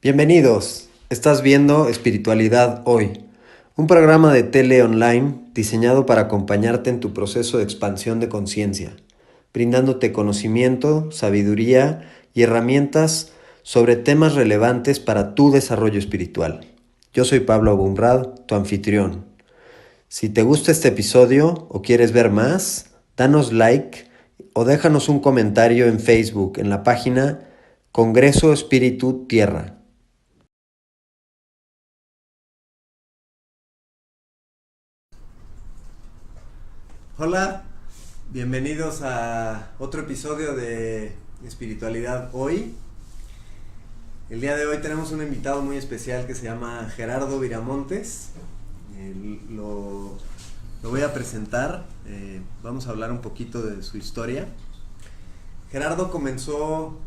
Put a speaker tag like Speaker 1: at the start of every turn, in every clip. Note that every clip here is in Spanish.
Speaker 1: Bienvenidos, estás viendo Espiritualidad Hoy, un programa de tele online diseñado para acompañarte en tu proceso de expansión de conciencia, brindándote conocimiento, sabiduría y herramientas sobre temas relevantes para tu desarrollo espiritual. Yo soy Pablo Abumrad, tu anfitrión. Si te gusta este episodio o quieres ver más, danos like o déjanos un comentario en Facebook en la página Congreso Espíritu Tierra. Hola, bienvenidos a otro episodio de Espiritualidad Hoy. El día de hoy tenemos un invitado muy especial que se llama Gerardo Viramontes. Lo voy a presentar, vamos a hablar un poquito de su historia. Gerardo comenzó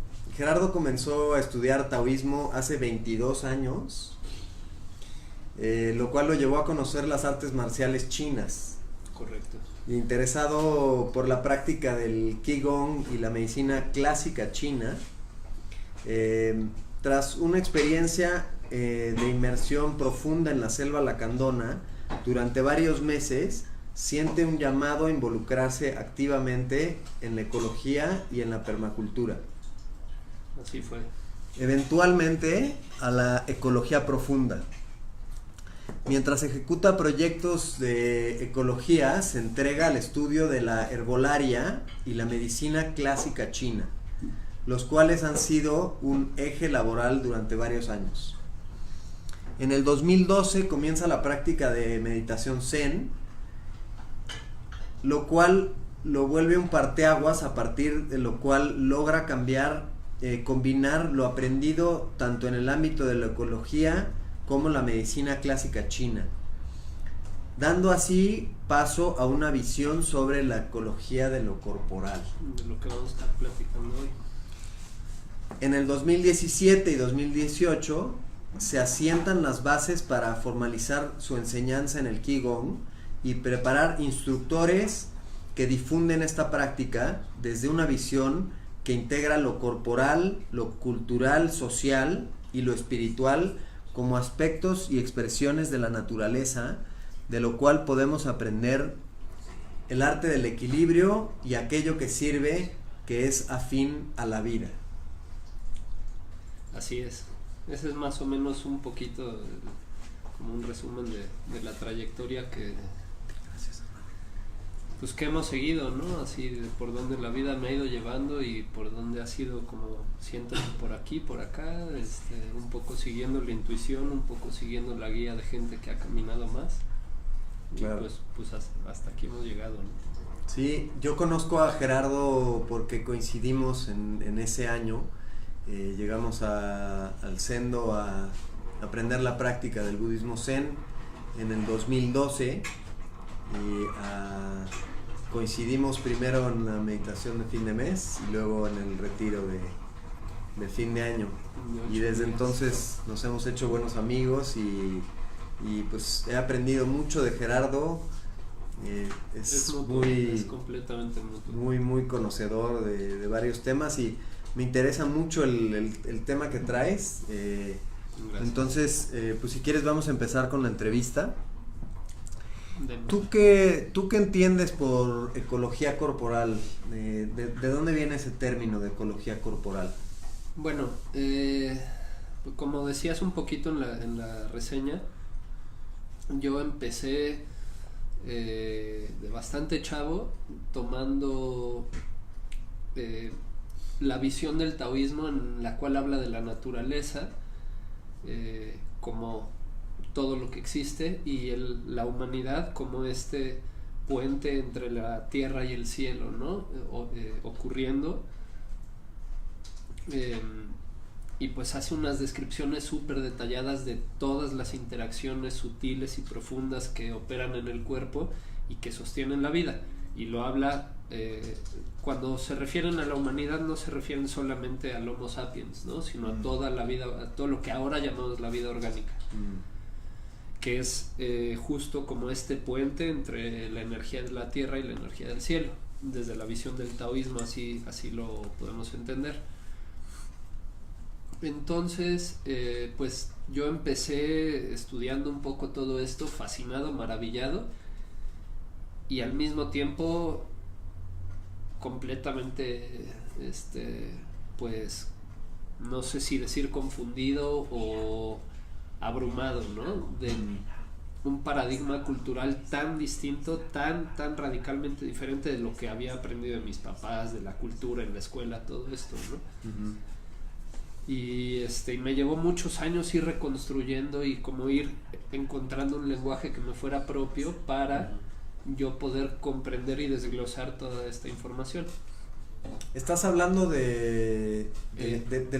Speaker 1: a estudiar taoísmo hace 22 años, lo cual lo llevó a conocer las artes marciales chinas.
Speaker 2: Correcto.
Speaker 1: Interesado por la práctica del Qigong y la medicina clásica china, tras una experiencia de inmersión profunda en la selva lacandona durante varios meses, siente un llamado a involucrarse activamente en la ecología y en la permacultura.
Speaker 2: Así fue.
Speaker 1: Eventualmente a la ecología profunda. Mientras ejecuta proyectos de ecología, se entrega al estudio de la herbolaria y la medicina clásica china, los cuales han sido un eje laboral durante varios años. En el 2012 comienza la práctica de meditación Zen, lo cual lo vuelve un parteaguas, a partir de lo cual logra combinar lo aprendido tanto en el ámbito de la ecología como la medicina clásica china, dando así paso a una visión sobre la ecología de lo corporal.
Speaker 2: De lo que vamos a estar platicando hoy.
Speaker 1: En el 2017 y 2018 se asientan las bases para formalizar su enseñanza en el Qigong y preparar instructores que difunden esta práctica desde una visión que integra lo corporal, lo cultural, social y lo espiritual como aspectos y expresiones de la naturaleza, de lo cual podemos aprender el arte del equilibrio y aquello que sirve, que es afín a la vida.
Speaker 2: Así es. Ese es más o menos un poquito como un resumen de la trayectoria que hemos seguido, ¿no? Así de por donde la vida me ha ido llevando y por donde ha sido como siento por aquí, por acá, un poco siguiendo la intuición, un poco siguiendo la guía de gente que ha caminado más.
Speaker 1: Claro.
Speaker 2: Y pues hasta aquí hemos llegado, ¿no?
Speaker 1: Sí, yo conozco a Gerardo porque coincidimos en ese año. Llegamos al Zendo a aprender la práctica del budismo Zen en el 2012 y coincidimos primero en la meditación de fin de mes y luego en el retiro de fin de año, y desde entonces nos hemos hecho buenos amigos y pues he aprendido mucho de Gerardo. Es
Speaker 2: completamente mutuo.
Speaker 1: muy conocedor de varios temas y me interesa mucho el tema que traes. Entonces, pues si quieres vamos a empezar con la entrevista. ¿Tú qué entiendes por ecología corporal? ¿De dónde viene ese término de ecología corporal?
Speaker 2: Bueno, como decías un poquito en la reseña, yo empecé de bastante chavo tomando la visión del taoísmo, en la cual habla de la naturaleza como todo lo que existe y la humanidad como este puente entre la tierra y el cielo, ¿no? Ocurriendo, y pues hace unas descripciones súper detalladas de todas las interacciones sutiles y profundas que operan en el cuerpo y que sostienen la vida, y lo habla cuando se refieren a la humanidad no se refieren solamente al Homo sapiens, ¿no? Sino a toda la vida, a todo lo que ahora llamamos la vida orgánica, que es justo como este puente entre la energía de la tierra y la energía del cielo. Desde la visión del taoísmo así lo podemos entender. Entonces, pues yo empecé estudiando un poco todo esto, fascinado, maravillado, y al mismo tiempo completamente, pues, no sé si decir confundido o abrumado, ¿no? De un paradigma cultural tan distinto, tan radicalmente diferente de lo que había aprendido de mis papás, de la cultura en la escuela, todo esto, ¿no? Uh-huh. Y me llevó muchos años ir reconstruyendo y como ir encontrando un lenguaje que me fuera propio para yo poder comprender y desglosar toda esta información.
Speaker 1: Estás hablando de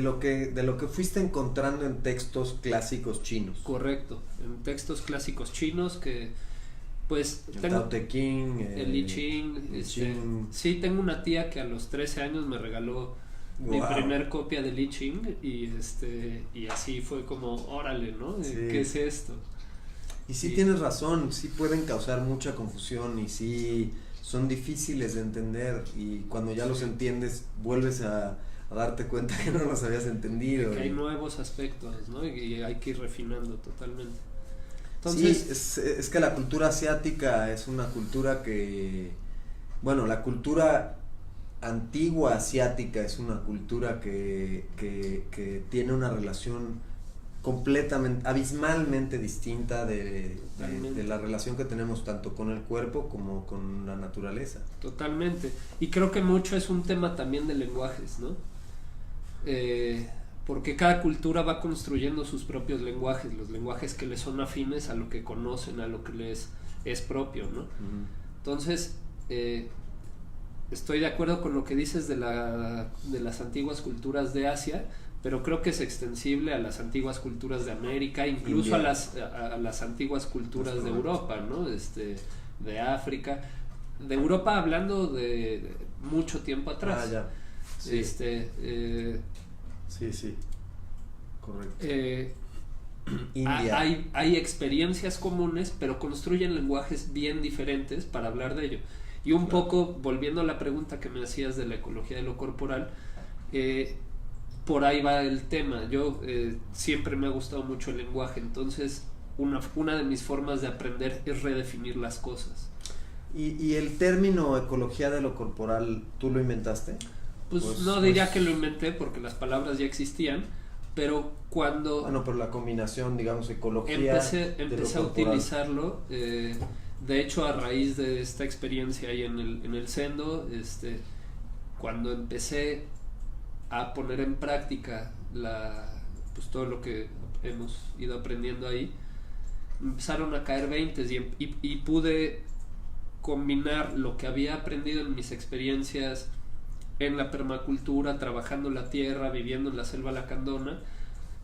Speaker 1: lo que fuiste encontrando en textos clásicos chinos.
Speaker 2: Correcto, en textos clásicos chinos que pues
Speaker 1: el Tao Te Ching,
Speaker 2: el I Ching. Sí, tengo una tía que a los 13 años me regaló mi primer copia del I Ching y así fue como, órale, ¿no? Sí. ¿Qué es esto?
Speaker 1: Y sí tienes razón, sí pueden causar mucha confusión y sí son difíciles de entender, y cuando ya los entiendes vuelves a darte cuenta que no los habías entendido.
Speaker 2: Que hay nuevos aspectos, ¿no? Y hay que ir refinando totalmente. Entonces,
Speaker 1: sí, es que la cultura asiática es una cultura que, bueno, la cultura antigua asiática es una cultura que tiene una relación completamente, abismalmente distinta de la relación que tenemos tanto con el cuerpo como con la naturaleza.
Speaker 2: Totalmente. Y creo que mucho es un tema también de lenguajes, ¿no? Porque cada cultura va construyendo sus propios lenguajes, los lenguajes que les son afines a lo que conocen, a lo que les es propio, ¿no? Uh-huh. Entonces, estoy de acuerdo con lo que dices de las antiguas culturas de Asia, pero creo que es extensible a las antiguas culturas de América, incluso a las antiguas culturas de Europa, ¿no? De África, de Europa hablando de mucho tiempo atrás.
Speaker 1: Ya. Sí. Sí, correcto.
Speaker 2: India. Hay experiencias comunes, pero construyen lenguajes bien diferentes para hablar de ello. Y un poco, volviendo a la pregunta que me hacías de la ecología de lo corporal, por ahí va el tema. Yo siempre me ha gustado mucho el lenguaje, entonces una de mis formas de aprender es redefinir las cosas.
Speaker 1: ¿Y el término ecología de lo corporal, tú lo inventaste?
Speaker 2: Pues no diría que lo inventé porque las palabras ya existían, pero cuando...
Speaker 1: Bueno, pero la combinación, digamos, ecología
Speaker 2: empecé a utilizarlo, de hecho a raíz de esta experiencia ahí en el Sendo, cuando empecé a poner en práctica pues todo lo que hemos ido aprendiendo ahí, empezaron a caer veintes y pude combinar lo que había aprendido en mis experiencias en la permacultura, trabajando la tierra, viviendo en la selva lacandona,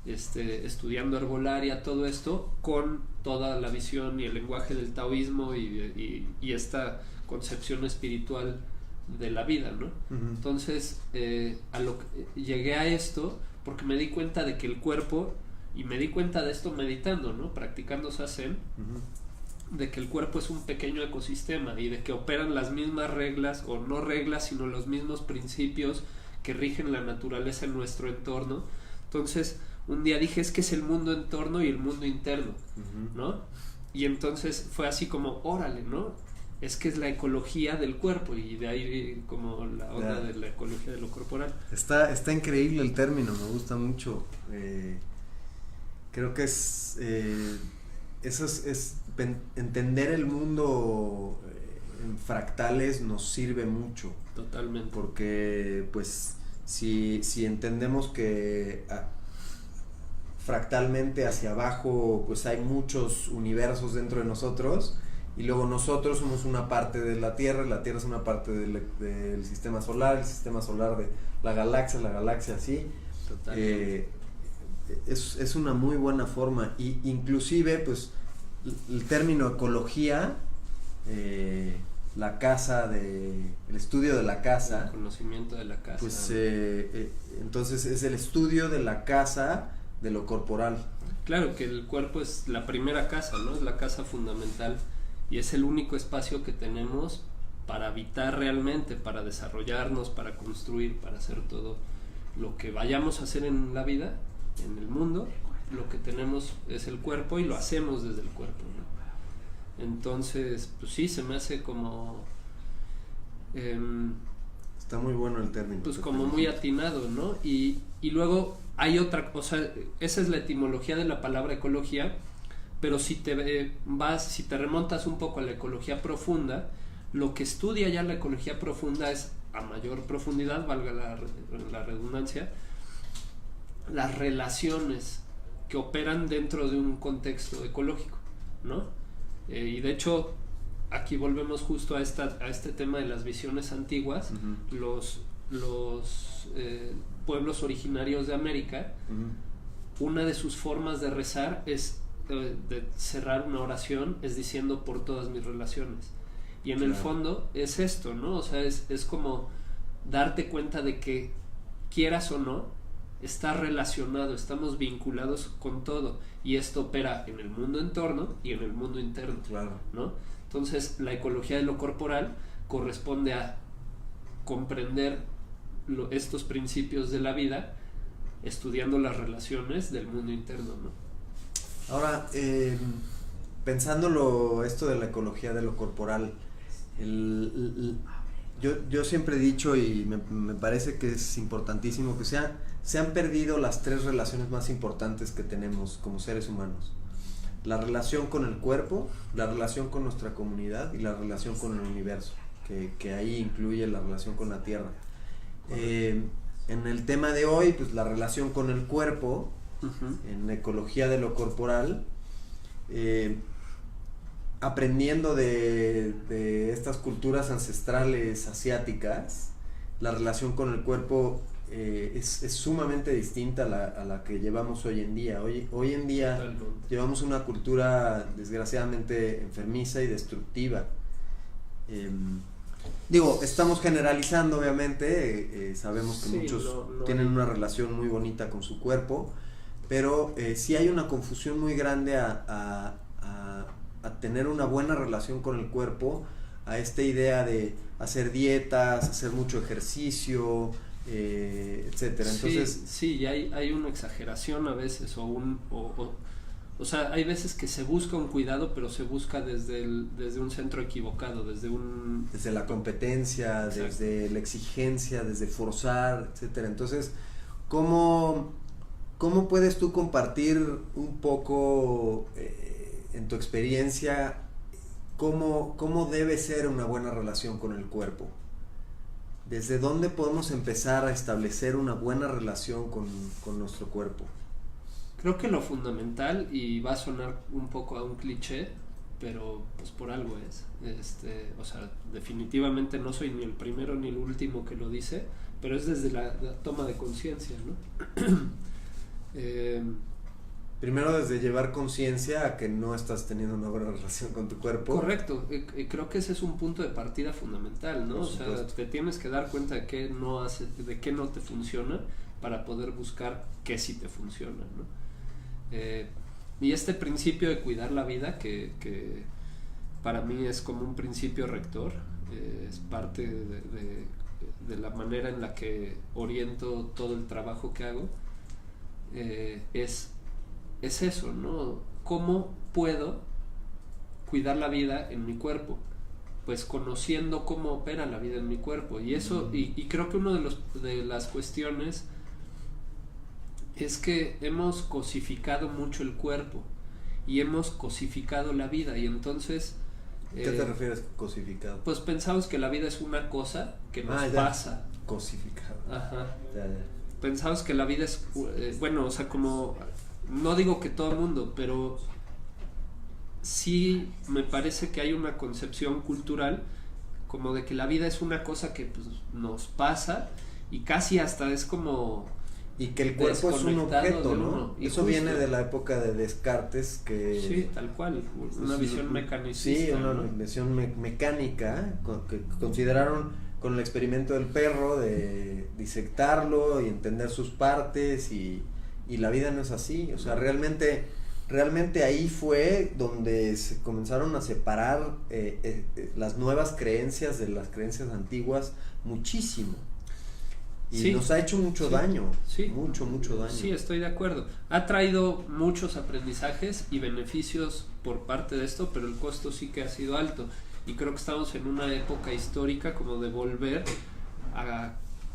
Speaker 2: estudiando herbolaria, todo esto, con toda la visión y el lenguaje del taoísmo y esta concepción espiritual de la vida, ¿no? Uh-huh. Entonces, llegué a esto porque me di cuenta de que el cuerpo, y me di cuenta de esto meditando, ¿no? Practicando Zazen, uh-huh. de que el cuerpo es un pequeño ecosistema y de que operan las mismas reglas, o no reglas, sino los mismos principios que rigen la naturaleza en nuestro entorno. Entonces, un día dije, es que es el mundo entorno y el mundo interno, uh-huh. ¿no? Y entonces fue así como, órale, ¿no? Es que es la ecología del cuerpo, y de ahí como la onda de la ecología de lo corporal.
Speaker 1: Está increíble el término, me gusta mucho. Creo que entender el mundo en fractales nos sirve mucho.
Speaker 2: Totalmente.
Speaker 1: Porque pues si entendemos que fractalmente hacia abajo pues hay muchos universos dentro de nosotros, y luego nosotros somos una parte de la Tierra es una parte del sistema solar, el sistema solar de la galaxia así. Totalmente. Es una muy buena forma, y inclusive pues el término ecología, la casa el estudio de la casa,
Speaker 2: el conocimiento de la casa,
Speaker 1: pues entonces es el estudio de la casa de lo corporal.
Speaker 2: Claro que el cuerpo es la primera casa, ¿no? Es la casa fundamental y es el único espacio que tenemos para habitar realmente, para desarrollarnos, para construir, para hacer todo lo que vayamos a hacer en la vida. en el mundo, lo que tenemos es el cuerpo y lo hacemos desde el cuerpo, ¿no? Entonces, pues sí, se me hace como...
Speaker 1: está muy bueno el término.
Speaker 2: Pues como muy atinado, ¿no? Y luego hay otra cosa, esa es la etimología de la palabra ecología, pero si te remontas un poco a la ecología profunda, lo que estudia ya la ecología profunda es, a mayor profundidad, valga la redundancia, las relaciones que operan dentro de un contexto ecológico, ¿no? Y de hecho, aquí volvemos justo a este tema de las visiones antiguas.
Speaker 1: Uh-huh.
Speaker 2: Los pueblos originarios de América, una de sus formas de rezar es de cerrar una oración es diciendo por todas mis relaciones. Y en el fondo es esto, ¿no? O sea, es como darte cuenta de que, quieras o no, está relacionado, estamos vinculados con todo, y esto opera en el mundo entorno y en el mundo interno, ¿no? Entonces la ecología de lo corporal corresponde a comprender estos principios de la vida estudiando las relaciones del mundo interno, ¿no?
Speaker 1: Ahora, pensándolo esto de la ecología de lo corporal, yo siempre he dicho, y me parece que es importantísimo, que se han perdido las 3 relaciones más importantes que tenemos como seres humanos: la relación con el cuerpo, la relación con nuestra comunidad y la relación con el universo, que ahí incluye la relación con la tierra. En el tema de hoy, pues la relación con el cuerpo, en la ecología de lo corporal, aprendiendo de estas culturas ancestrales asiáticas, la relación con el cuerpo es sumamente distinta a la que llevamos hoy en día. Hoy en día llevamos una cultura desgraciadamente enfermiza y destructiva. Digo, estamos generalizando, obviamente, sabemos que muchos tienen una relación muy bonita con su cuerpo, pero sí hay una confusión muy grande a tener una buena relación con el cuerpo, a esta idea de hacer dietas, hacer mucho ejercicio, etcétera. Entonces,
Speaker 2: sí, hay una exageración a veces, o sea, hay veces que se busca un cuidado, pero se busca desde un centro equivocado, desde la
Speaker 1: competencia,
Speaker 2: exacto,
Speaker 1: desde la exigencia, desde forzar, etcétera. Entonces, ¿cómo puedes tú compartir un poco en tu experiencia cómo debe ser una buena relación con el cuerpo? ¿Desde dónde podemos empezar a establecer una buena relación con nuestro cuerpo?
Speaker 2: Creo que lo fundamental, y va a sonar un poco a un cliché, pero pues por algo es, o sea, definitivamente no soy ni el primero ni el último que lo dice, pero es desde la toma de conciencia, ¿no?
Speaker 1: Primero, desde llevar conciencia a que no estás teniendo una buena relación con tu cuerpo.
Speaker 2: Correcto, creo que ese es un punto de partida fundamental, ¿no? O sea, te tienes que dar cuenta de qué no te funciona para poder buscar qué sí te funciona, ¿no? Y este principio de cuidar la vida, que para mí es como un principio rector, es parte de la manera en la que oriento todo el trabajo que hago, es eso, ¿no? ¿Cómo puedo cuidar la vida en mi cuerpo? Pues conociendo cómo opera la vida en mi cuerpo. Y eso, y creo que uno de las cuestiones es que hemos cosificado mucho el cuerpo y hemos cosificado la vida, y entonces...
Speaker 1: ¿Qué te refieres cosificado?
Speaker 2: Pues pensamos que la vida es una cosa que nos pasa.
Speaker 1: Cosificado.
Speaker 2: Ajá.
Speaker 1: Ya.
Speaker 2: Pensamos que la vida es... bueno, o sea, como... No digo que todo el mundo, pero sí me parece que hay una concepción cultural como de que la vida es una cosa que pues, nos pasa, y casi hasta es como...
Speaker 1: Y que el cuerpo es un objeto, ¿no?
Speaker 2: Y
Speaker 1: eso viene de la época de Descartes, que...
Speaker 2: Sí, tal cual, una visión mecanicista.
Speaker 1: Sí, una visión mecánica, que consideraron con el experimento del perro de disectarlo y entender sus partes, y la vida no es así. O sea, realmente ahí fue donde se comenzaron a separar las nuevas creencias de las creencias antiguas muchísimo. Y
Speaker 2: sí,
Speaker 1: nos ha hecho mucho
Speaker 2: sí,
Speaker 1: daño,
Speaker 2: sí,
Speaker 1: mucho daño.
Speaker 2: Sí, estoy de acuerdo. Ha traído muchos aprendizajes y beneficios por parte de esto, pero el costo sí que ha sido alto. Y creo que estamos en una época histórica como de volver a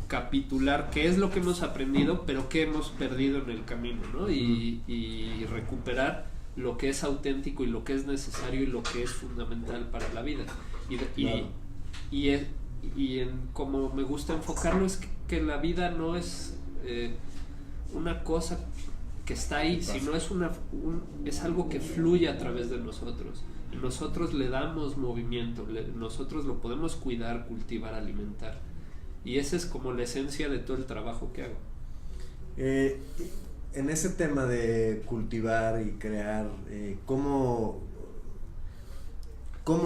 Speaker 2: capitular qué es lo que hemos aprendido, pero qué hemos perdido en el camino, ¿no? Y recuperar lo que es auténtico y lo que es necesario y lo que es fundamental para la vida.
Speaker 1: Claro.
Speaker 2: Y en como me gusta enfocarlo es que la vida no es una cosa que está ahí, sino es algo que fluye a través de nosotros. Y nosotros le damos movimiento, nosotros lo podemos cuidar, cultivar, alimentar. Y esa es como la esencia de todo el trabajo que hago.
Speaker 1: En ese tema de cultivar y crear, ¿cómo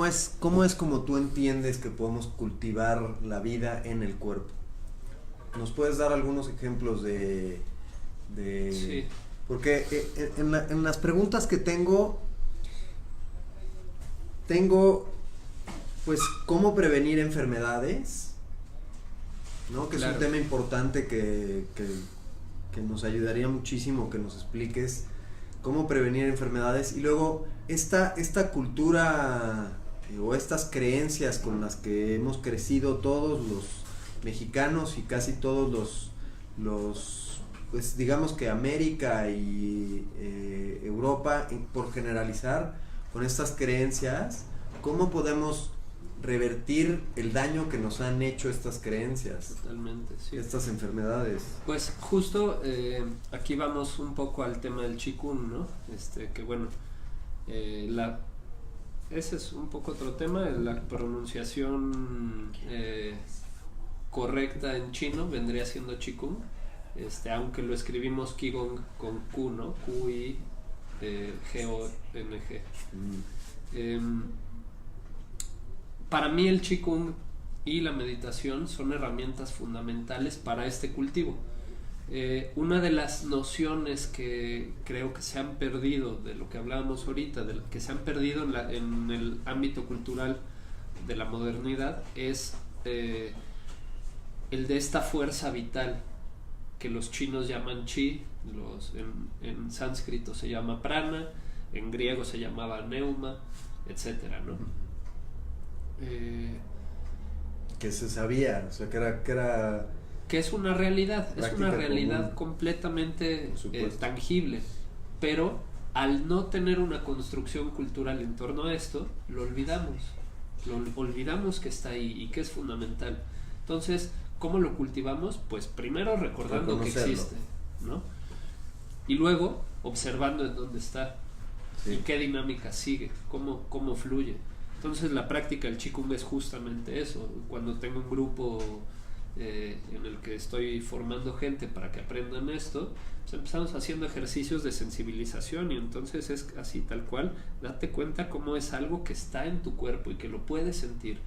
Speaker 1: es como tú entiendes que podemos cultivar la vida en el cuerpo? ¿Nos puedes dar algunos ejemplos de
Speaker 2: Sí.
Speaker 1: Porque en las preguntas que tengo pues cómo prevenir enfermedades, ¿no? Que
Speaker 2: Claro.
Speaker 1: es un tema importante que nos ayudaría muchísimo que nos expliques cómo prevenir enfermedades. Y luego esta cultura o estas creencias con las que hemos crecido todos los mexicanos y casi todos los pues digamos que América y Europa, por generalizar, con estas creencias, ¿cómo podemos revertir el daño que nos han hecho estas creencias?
Speaker 2: Totalmente, sí.
Speaker 1: Estas enfermedades.
Speaker 2: Pues justo aquí vamos un poco al tema del Qigong, ¿no? Que bueno, ese es un poco otro tema, la pronunciación correcta en chino vendría siendo Qigong, aunque lo escribimos Qigong con Q, ¿no? Q-I G-O-N-G. Para mí el Qigong y la meditación son herramientas fundamentales para este cultivo. Una de las nociones que creo que se han perdido de lo que hablábamos ahorita, de lo que se han perdido en el ámbito cultural de la modernidad, es el de esta fuerza vital que los chinos llaman chi, en sánscrito se llama prana, en griego se llamaba neuma, etcétera, ¿no?
Speaker 1: Que se sabía, o sea, que era
Speaker 2: que es una realidad,
Speaker 1: común,
Speaker 2: completamente tangible, pero al no tener una construcción cultural en torno a esto, lo olvidamos que está ahí y que es fundamental. Entonces, ¿cómo lo cultivamos? Pues primero recordando que existe, ¿no? Y luego observando en dónde está, sí, y qué dinámica sigue, cómo fluye. Entonces la práctica del Qigong es justamente eso. Cuando tengo un grupo en el que estoy formando gente para que aprendan esto, pues empezamos haciendo ejercicios de sensibilización y entonces es así tal cual, date cuenta cómo es algo que está en tu cuerpo y que lo puedes sentir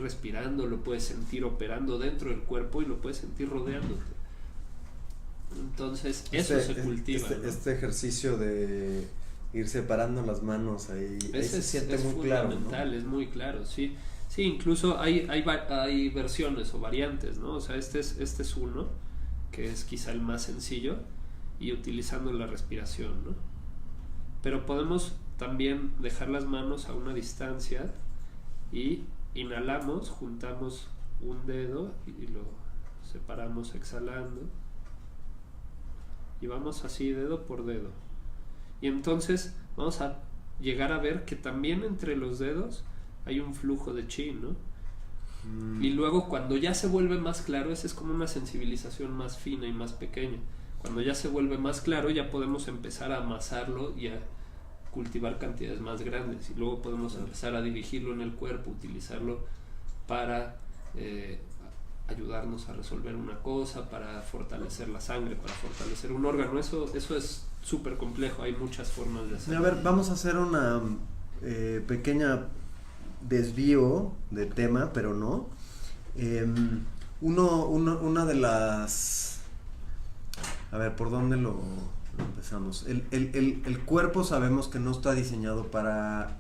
Speaker 2: respirando, lo puedes sentir operando dentro del cuerpo y lo puedes sentir rodeándote. Entonces eso se cultiva, ¿no?
Speaker 1: Este ejercicio de ir separando las manos ahí se siente muy
Speaker 2: fundamental,
Speaker 1: claro, ¿no?
Speaker 2: Es muy claro, sí. Sí, incluso hay versiones o variantes, ¿no? O sea, este es uno, que es quizá el más sencillo, y utilizando la respiración, ¿no? Pero podemos también dejar las manos a una distancia y inhalamos, juntamos un dedo y lo separamos exhalando y vamos así dedo por dedo. Y entonces vamos a llegar a ver que también entre los dedos hay un flujo de chi, ¿no? Y luego cuando ya se vuelve más claro, esa es como una sensibilización más fina y más pequeña. Cuando ya se vuelve más claro, ya podemos empezar a amasarlo y a cultivar cantidades más grandes. Y luego podemos empezar a dirigirlo en el cuerpo, utilizarlo para ayudarnos a resolver una cosa, para fortalecer la sangre, para fortalecer un órgano. Eso es súper complejo, hay muchas formas de hacerlo.
Speaker 1: A ver, vamos a hacer una pequeña desvío de tema, pero no. Una de las... A ver, ¿por dónde lo empezamos? El cuerpo sabemos que no está diseñado para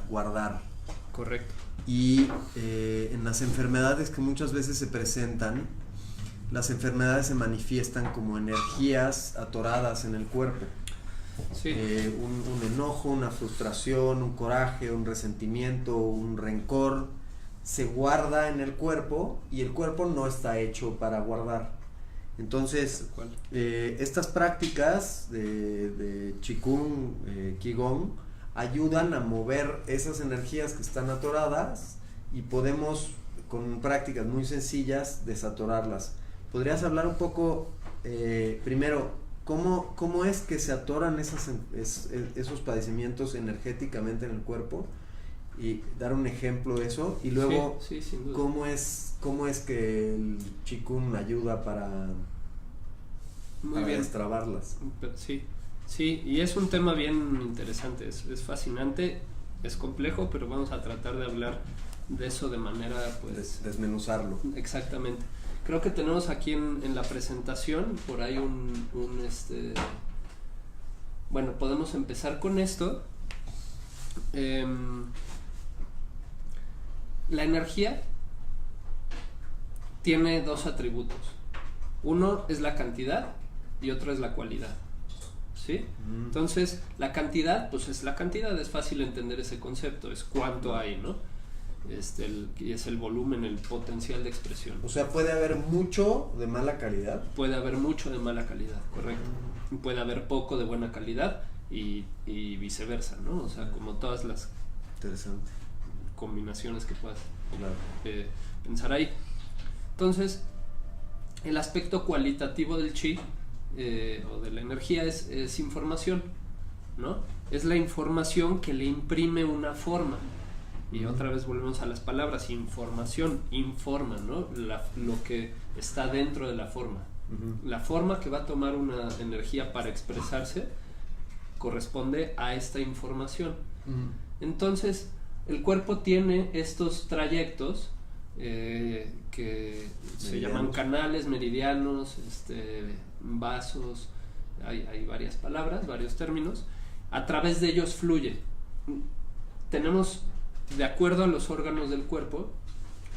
Speaker 1: guardar.
Speaker 2: Correcto.
Speaker 1: Y en las enfermedades que muchas veces se presentan, las enfermedades se manifiestan como energías atoradas en el cuerpo.
Speaker 2: Sí.
Speaker 1: Un enojo, una frustración, un coraje, un resentimiento, un rencor se guarda en el cuerpo y el cuerpo no está hecho para guardar. Entonces, estas prácticas de Qigong, Qigong, ayudan a mover esas energías que están atoradas y podemos, con prácticas muy sencillas, desatorarlas. ¿Podrías hablar un poco, primero, cómo es que se atoran esos padecimientos energéticamente en el cuerpo? Y dar un ejemplo de eso, y luego
Speaker 2: sí, sin duda.
Speaker 1: ¿Cómo es que el Qigong ayuda para destrabarlas?
Speaker 2: Sí, y es un tema bien interesante, es fascinante, es complejo, pero vamos a tratar de hablar de eso de manera, pues...
Speaker 1: desmenuzarlo.
Speaker 2: Exactamente. Creo que tenemos aquí en la presentación, por ahí bueno, podemos empezar con esto. La energía tiene dos atributos. Uno es la cantidad y otro es la cualidad. ¿Sí? Entonces, la cantidad, pues es la cantidad, es fácil entender ese concepto, es cuánto hay, ¿no? Y es el volumen, el potencial de expresión.
Speaker 1: O sea, puede haber mucho de mala calidad.
Speaker 2: Puede haber mucho de mala calidad, correcto. Puede haber poco de buena calidad y viceversa, ¿no? O sea, como todas las combinaciones que puedas pensar ahí. Entonces, el aspecto cualitativo del Qi o de la energía es información, ¿no? Es la información que le imprime una forma. Y otra vez volvemos a las palabras, información, informa, ¿no? Lo que está dentro de la forma. La forma que va a tomar una energía para expresarse corresponde a esta información. Entonces, el cuerpo tiene estos trayectos que se llaman canales, meridianos, vasos, hay varias palabras, varios términos. A través de ellos fluye. Tenemos, de acuerdo a los órganos del cuerpo,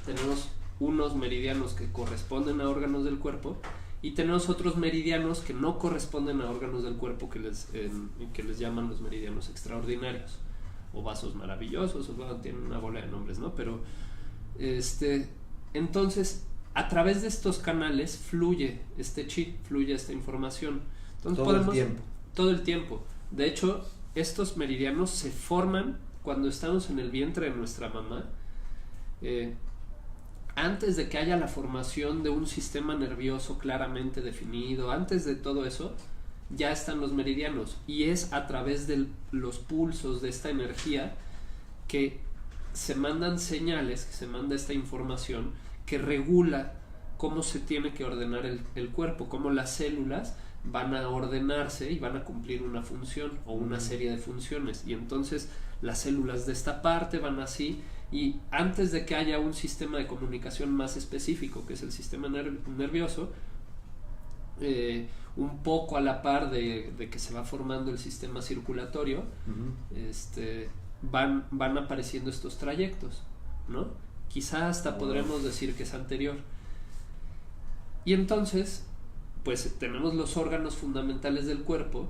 Speaker 2: tenemos unos meridianos que corresponden a órganos del cuerpo y tenemos otros meridianos que no corresponden a órganos del cuerpo que les llaman los meridianos extraordinarios o vasos maravillosos, o tienen una bola de nombres, ¿no? Pero entonces a través de estos canales fluye este Qi, fluye esta información. Entonces todo el tiempo. De hecho, estos meridianos se forman cuando estamos en el vientre de nuestra mamá, antes de que haya la formación de un sistema nervioso claramente definido, antes de todo eso, ya están los meridianos, y es a través de los pulsos de esta energía que se mandan señales, que se manda esta información que regula cómo se tiene que ordenar el cuerpo, cómo las células van a ordenarse y van a cumplir una función o una serie de funciones, y entonces las células de esta parte van así, y antes de que haya un sistema de comunicación más específico, que es el sistema nervioso, un poco a la par de que se va formando el sistema circulatorio, van apareciendo estos trayectos, ¿no? Quizá hasta podremos decir que es anterior. Y entonces, pues tenemos los órganos fundamentales del cuerpo,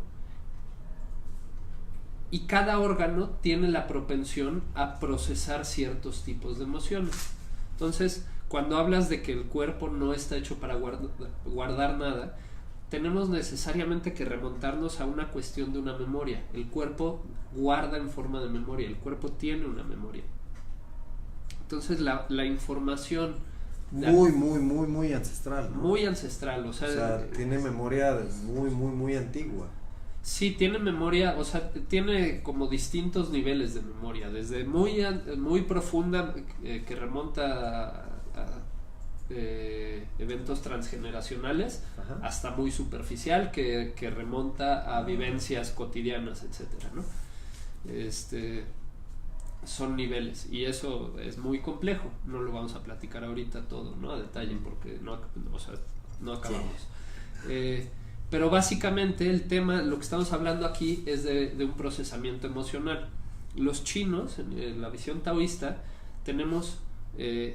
Speaker 2: y cada órgano tiene la propensión a procesar ciertos tipos de emociones. Entonces, cuando hablas de que el cuerpo no está hecho para guardar nada, tenemos necesariamente que remontarnos a una cuestión de una memoria. El cuerpo guarda en forma de memoria, el cuerpo tiene una memoria. Entonces la información
Speaker 1: muy ancestral, ¿no?
Speaker 2: Muy ancestral, o sea,
Speaker 1: tiene memoria muy antigua.
Speaker 2: Sí, tiene memoria, o sea, tiene como distintos niveles de memoria, desde muy profunda, que remonta a eventos transgeneracionales, hasta muy superficial, que remonta a vivencias cotidianas, etcétera, ¿no? Son niveles, y eso es muy complejo, no lo vamos a platicar ahorita todo, ¿no? A detalle, porque no acabamos. Pero básicamente el tema, lo que estamos hablando aquí es de un procesamiento emocional. Los chinos, en la visión taoísta, tenemos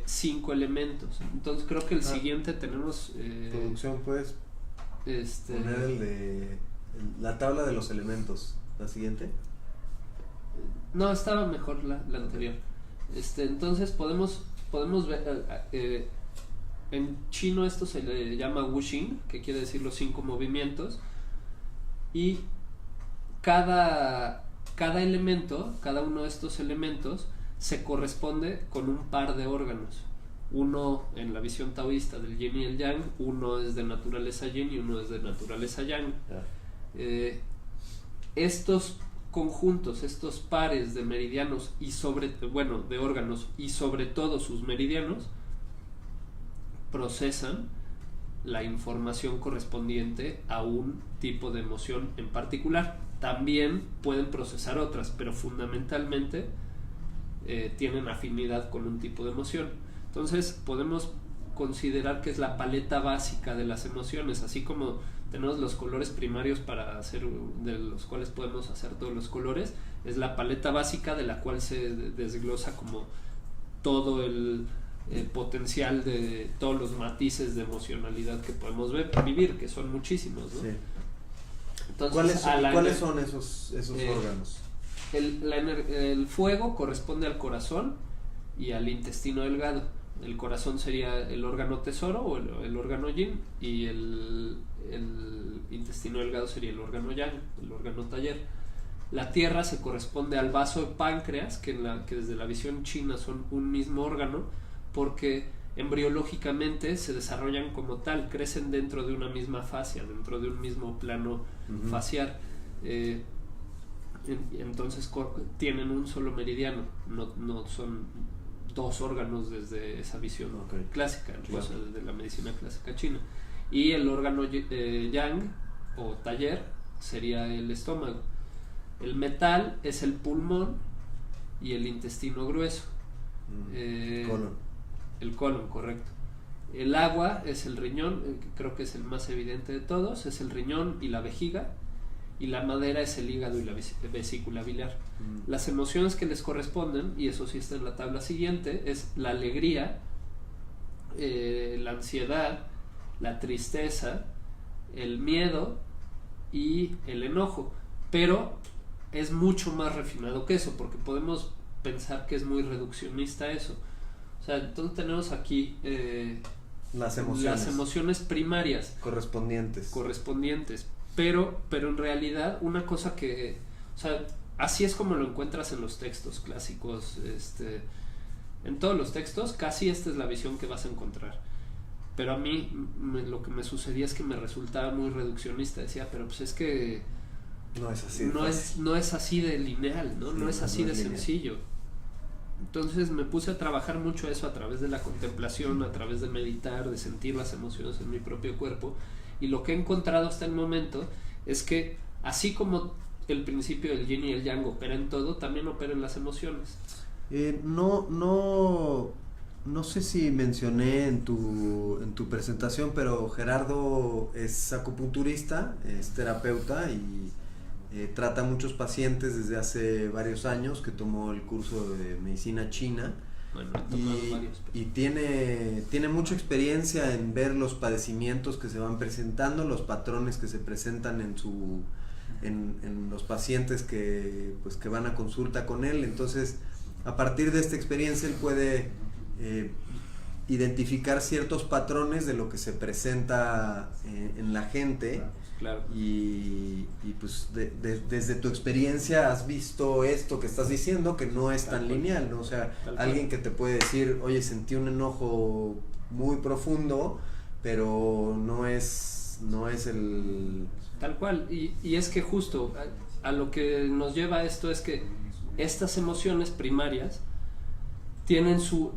Speaker 2: 5 elementos. Entonces creo que el siguiente tenemos...
Speaker 1: producción, puedes poner el de la tabla de los elementos. ¿La siguiente?
Speaker 2: No, estaba mejor la anterior. Entonces podemos ver, en chino esto se le llama wuxing, que quiere decir los 5 movimientos, y cada elemento, cada uno de estos elementos se corresponde con un par de órganos. Uno, en la visión taoísta, del yin y el yang, uno es de naturaleza yin y uno es de naturaleza yang. Estos conjuntos, estos pares de meridianos de órganos y sobre todo sus meridianos procesan la información correspondiente a un tipo de emoción en particular. También pueden procesar otras, pero fundamentalmente tienen afinidad con un tipo de emoción. Entonces podemos considerar que es la paleta básica de las emociones, así como tenemos los colores primarios para hacer, de los cuales podemos hacer todos los colores, es la paleta básica de la cual se desglosa como todo el potencial de todos los matices de emocionalidad que podemos vivir, que son muchísimos, ¿no?
Speaker 1: Sí.
Speaker 2: Entonces,
Speaker 1: ¿Cuáles son esos órganos?
Speaker 2: El fuego corresponde al corazón y al intestino delgado. El corazón sería el órgano tesoro o el órgano yin, y el intestino delgado sería el órgano yang, el órgano taller. La tierra se corresponde al vaso de páncreas, que desde la visión china son un mismo órgano, porque embriológicamente se desarrollan como tal, crecen dentro de una misma fascia, dentro de un mismo plano facial. Entonces tienen un solo meridiano, no son 2 órganos desde esa visión clásica, claro, de la medicina clásica china. Y el órgano yang o taller sería el estómago. El metal es el pulmón y el intestino grueso.
Speaker 1: Colon.
Speaker 2: El colon, correcto. El agua es el riñón, que creo que es el más evidente de todos, es el riñón y la vejiga. Y la madera es el hígado y la vesícula biliar. Las emociones que les corresponden, y eso sí está en la tabla siguiente, es la alegría, la ansiedad, la tristeza, el miedo y el enojo. Pero es mucho más refinado que eso, porque podemos pensar que es muy reduccionista eso. O sea, entonces tenemos aquí
Speaker 1: las
Speaker 2: emociones primarias
Speaker 1: correspondientes.
Speaker 2: Pero en realidad una cosa que, o sea, así es como lo encuentras en los textos clásicos, en todos los textos casi esta es la visión que vas a encontrar. Pero a mí lo que me sucedía es que me resultaba muy reduccionista. Decía, pero pues es que
Speaker 1: no es así,
Speaker 2: no es así de lineal, ¿no? Sí, no es así de sencillo. Entonces me puse a trabajar mucho eso a través de la contemplación, a través de meditar, de sentir las emociones en mi propio cuerpo. Y lo que he encontrado hasta el momento es que así como el principio del yin y el yang opera en todo, también opera en las emociones.
Speaker 1: No sé si mencioné en tu presentación, pero Gerardo es acupunturista, es terapeuta y trata a muchos pacientes desde hace varios años, que tomó el curso de medicina china.
Speaker 2: Bueno, he tomado varios.
Speaker 1: Y tiene mucha experiencia en ver los padecimientos que se van presentando, los patrones que se presentan en los pacientes que van a consulta con él. Entonces, a partir de esta experiencia, él puede identificar ciertos patrones de lo que se presenta en la gente.
Speaker 2: Claro.
Speaker 1: Y pues desde tu experiencia has visto esto que estás diciendo, que no es tan lineal, ¿no? O sea, alguien que te puede decir, oye, sentí un enojo muy profundo, pero no es el...
Speaker 2: Tal cual, y es que justo a lo que nos lleva esto es que estas emociones primarias tienen su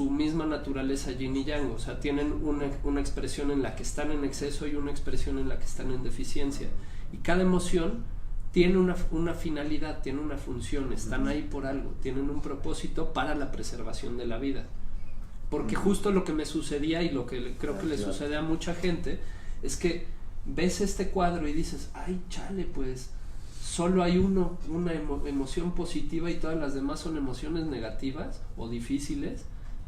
Speaker 2: misma naturaleza yin y yang, o sea, tienen una expresión en la que están en exceso y una expresión en la que están en deficiencia, y cada emoción tiene una finalidad, tiene una función, están ahí por algo, tienen un propósito para la preservación de la vida. Porque justo lo que me sucedía y lo que creo que le sucede a mucha gente es que ves este cuadro y dices, ay, chale, pues solo hay una emoción positiva y todas las demás son emociones negativas o difíciles,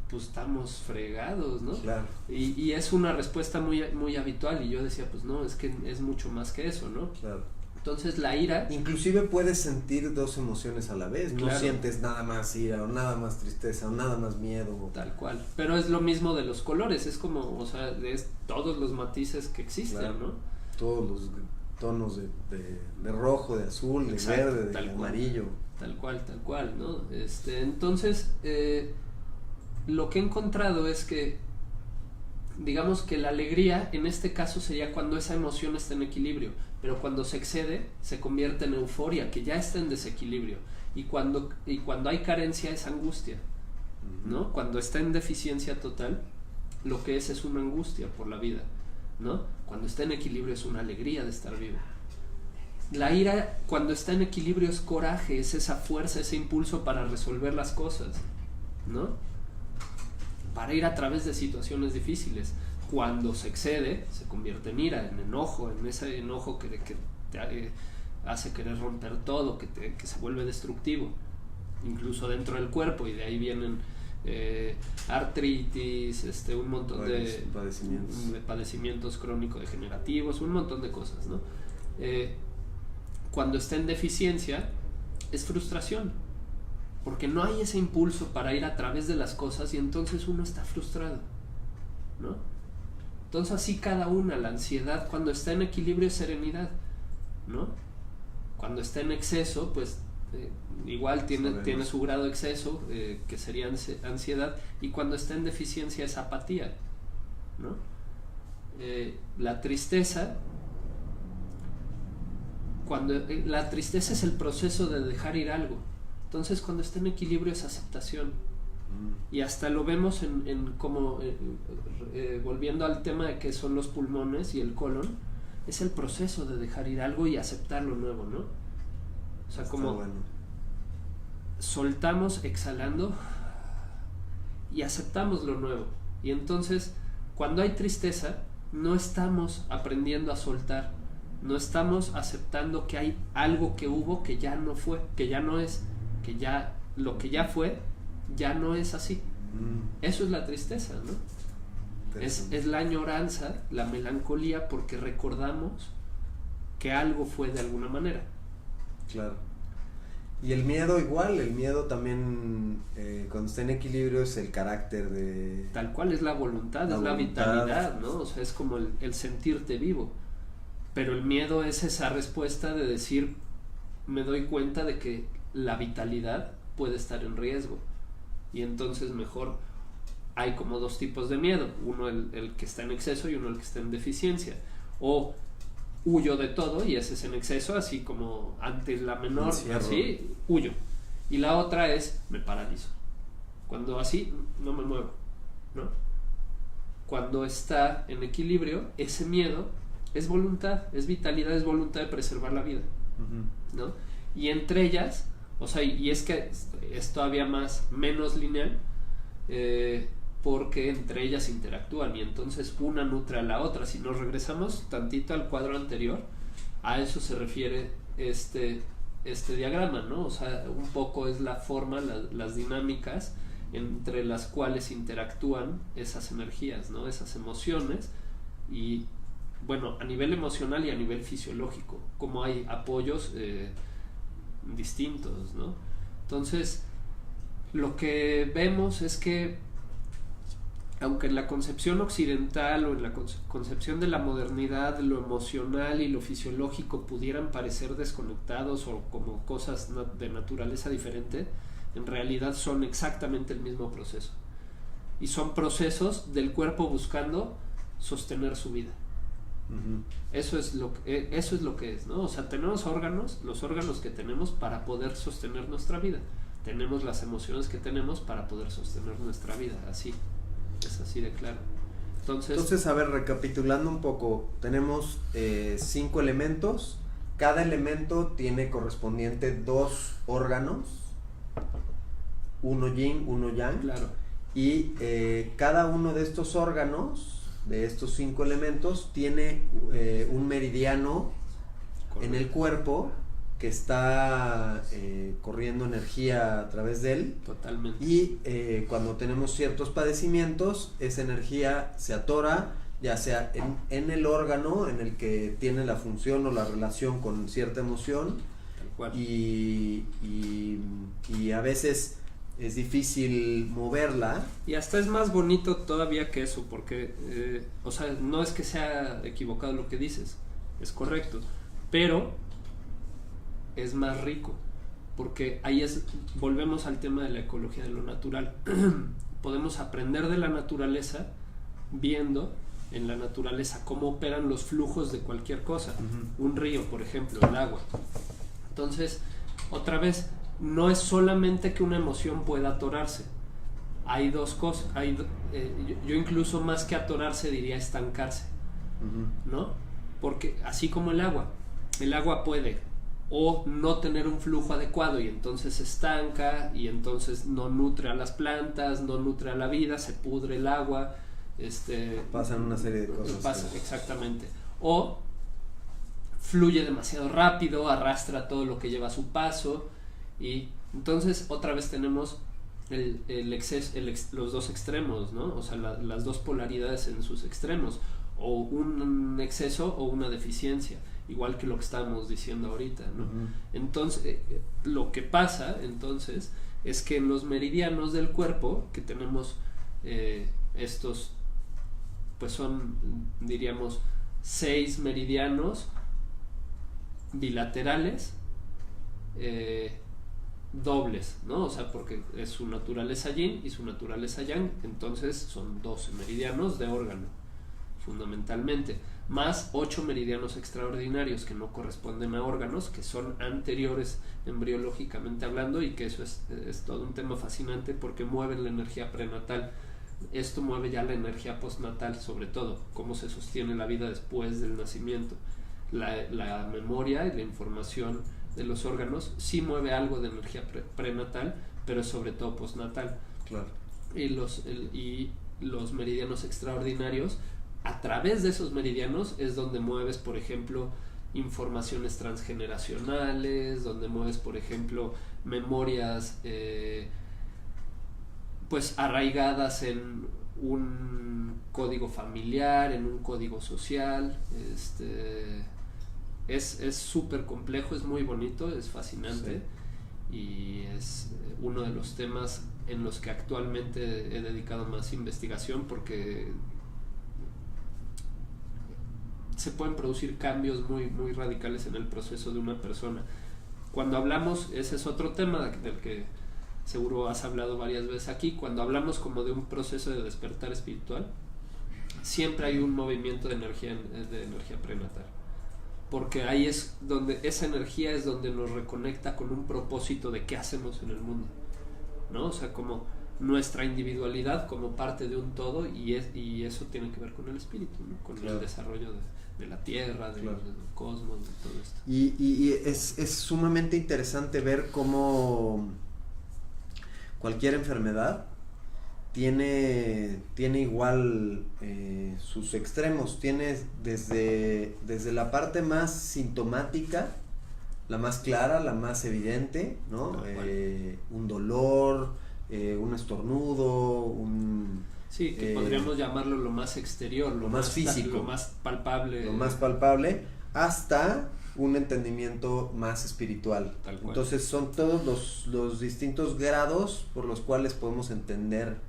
Speaker 2: pues estamos fregados, ¿no?
Speaker 1: Claro.
Speaker 2: Y es una respuesta muy, muy habitual, y yo decía, pues no, es que es mucho más que eso, ¿no?
Speaker 1: Claro.
Speaker 2: Entonces la ira...
Speaker 1: Inclusive puedes sentir dos emociones a la vez, no
Speaker 2: Claro.
Speaker 1: sientes nada más ira, o nada más tristeza, o nada más miedo.
Speaker 2: Tal cual, pero es lo mismo de los colores, es como, o sea, es todos los matices que existen,
Speaker 1: Claro.
Speaker 2: ¿no?
Speaker 1: Todos los tonos de rojo, de azul, de
Speaker 2: Exacto,
Speaker 1: verde, de
Speaker 2: tal cual.
Speaker 1: amarillo.
Speaker 2: Tal cual, ¿no? Entonces, lo que he encontrado es que, digamos que la alegría en este caso sería cuando esa emoción está en equilibrio, pero cuando se excede se convierte en euforia, que ya está en desequilibrio, y cuando hay carencia es angustia, ¿no? Cuando está en deficiencia total, lo que es una angustia por la vida, ¿no? Cuando está en equilibrio es una alegría de estar vivo. La ira, cuando está en equilibrio, es coraje, es esa fuerza, ese impulso para resolver las cosas, ¿no? Para ir a través de situaciones difíciles. Cuando se excede, se convierte en ira, en enojo, en ese enojo que te hace querer romper todo, que se vuelve destructivo, incluso dentro del cuerpo, y de ahí vienen artritis, un montón de padecimientos crónico-degenerativos, un montón de cosas, ¿no? Cuando está en deficiencia es frustración, porque no hay ese impulso para ir a través de las cosas, y entonces uno está frustrado, ¿no? Entonces así cada una. La ansiedad, cuando está en equilibrio, es serenidad, ¿no? Cuando está en exceso, pues igual tiene su grado de exceso, que sería ansiedad, y cuando está en deficiencia es apatía, ¿no? La tristeza, la tristeza es el proceso de dejar ir algo. Entonces cuando está en equilibrio es aceptación, y hasta lo vemos en como volviendo al tema de que son los pulmones y el colon, es el proceso de dejar ir algo y aceptar lo nuevo, ¿no? O sea, como soltamos exhalando y aceptamos lo nuevo. Y entonces cuando hay tristeza no estamos aprendiendo a soltar, no estamos aceptando que hay algo que hubo que ya no fue, que ya no es, que ya lo que ya fue ya no es así. Eso es la tristeza, ¿no? Es la añoranza, la melancolía, porque recordamos que algo fue de alguna manera.
Speaker 1: Claro. Y el miedo igual, el miedo también, cuando está en equilibrio, es el carácter de...
Speaker 2: Tal cual, es la voluntad, es la vitalidad, ¿no? O sea, es como el sentirte vivo. Pero el miedo es esa respuesta de decir, me doy cuenta de que la vitalidad puede estar en riesgo, y entonces mejor. Hay como dos tipos de miedo, uno el que está en exceso y uno el que está en deficiencia. O huyo de todo, y ese es en exceso, así como ante la menor, así, huyo. Y la otra es, me paralizo. Cuando así, no me muevo, ¿no? Cuando está en equilibrio, ese miedo es voluntad, es vitalidad, es voluntad de preservar la vida, ¿no? Y entre ellas, o sea, y es que es todavía menos lineal, porque entre ellas interactúan, y entonces una nutre a la otra. Si nos regresamos tantito al cuadro anterior, a eso se refiere este diagrama, ¿no? O sea, un poco es la forma, las dinámicas entre las cuales interactúan esas energías, ¿no? Esas emociones, y bueno, a nivel emocional y a nivel fisiológico, como hay apoyos distintos, ¿no? Entonces, lo que vemos es que, aunque en la concepción occidental o en la concepción de la modernidad, lo emocional y lo fisiológico pudieran parecer desconectados o como cosas de naturaleza diferente, en realidad son exactamente el mismo proceso, y son procesos del cuerpo buscando sostener su vida. Eso es lo que es, ¿no? O sea, tenemos órganos, los órganos que tenemos para poder sostener nuestra vida, tenemos las emociones que tenemos para poder sostener nuestra vida, así. Es así de claro. Entonces,
Speaker 1: a ver, recapitulando un poco, tenemos 5 elementos. Cada elemento tiene correspondiente 2 órganos, uno yin, uno yang.
Speaker 2: Claro.
Speaker 1: Y cada uno de estos órganos, de estos 5 elementos, tiene un meridiano. Correcto. En el cuerpo que está corriendo energía a través de él.
Speaker 2: Totalmente.
Speaker 1: Y cuando tenemos ciertos padecimientos, esa energía se atora, ya sea en el órgano en el que tiene la función o la relación con cierta emoción.
Speaker 2: Tal cual.
Speaker 1: Y a veces es difícil moverla.
Speaker 2: Y hasta es más bonito todavía que eso, porque, o sea, no es que sea equivocado lo que dices, es correcto, pero es más rico, porque ahí volvemos al tema de la ecología de lo natural. Podemos aprender de la naturaleza viendo en la naturaleza cómo operan los flujos de cualquier cosa. Un río, por ejemplo, el agua. Entonces, otra vez, no es solamente que una emoción pueda atorarse. Hay dos cosas. Yo incluso más que atorarse diría estancarse, ¿no? Porque así como el agua puede o no tener un flujo adecuado y entonces se estanca y entonces no nutre a las plantas, no nutre a la vida, se pudre el agua.
Speaker 1: Pasan una serie de cosas.
Speaker 2: Exactamente. O fluye demasiado rápido, arrastra todo lo que lleva a su paso, y entonces otra vez tenemos el exceso, los dos extremos, ¿no? O sea, las dos polaridades en sus extremos, o un exceso o una deficiencia, igual que lo que estábamos diciendo ahorita, ¿no? Entonces, lo que pasa entonces es que en los meridianos del cuerpo que tenemos, estos pues son, diríamos, 6 meridianos bilaterales, dobles, ¿no? O sea, porque es su naturaleza yin y su naturaleza yang, entonces son 12 meridianos de órgano, fundamentalmente, más 8 meridianos extraordinarios que no corresponden a órganos, que son anteriores embriológicamente hablando, y que eso es todo un tema fascinante porque mueven la energía prenatal. Esto mueve ya la energía postnatal, sobre todo, cómo se sostiene la vida después del nacimiento. La memoria y la información de los órganos sí mueve algo de energía prenatal, pero sobre todo postnatal.
Speaker 1: Claro.
Speaker 2: Y los meridianos extraordinarios, a través de esos meridianos es donde mueves, por ejemplo, informaciones transgeneracionales, donde mueves, por ejemplo, memorias pues arraigadas en un código familiar, en un código social. Es súper complejo, es muy bonito, es fascinante, sí. Y es uno de los temas en los que actualmente he dedicado más investigación, porque se pueden producir cambios muy, muy radicales en el proceso de una persona. Cuando hablamos, ese es otro tema del que seguro has hablado varias veces aquí, cuando hablamos como de un proceso de despertar espiritual, siempre hay un movimiento de energía prenatal, porque ahí es donde esa energía es donde nos reconecta con un propósito de qué hacemos en el mundo, ¿no? O sea, como nuestra individualidad como parte de un todo, y eso tiene que ver con el espíritu, ¿no? Con el desarrollo de la tierra, del cosmos, de todo esto.
Speaker 1: Y es sumamente interesante ver cómo cualquier enfermedad tiene igual sus extremos. Tiene desde la parte más sintomática, la más clara, la más evidente, ¿no? Un dolor, un estornudo,
Speaker 2: sí, que podríamos llamarlo lo más exterior, lo más físico, lo más palpable,
Speaker 1: hasta un entendimiento más espiritual.
Speaker 2: Tal cual.
Speaker 1: Entonces son todos los distintos grados por los cuales podemos entender,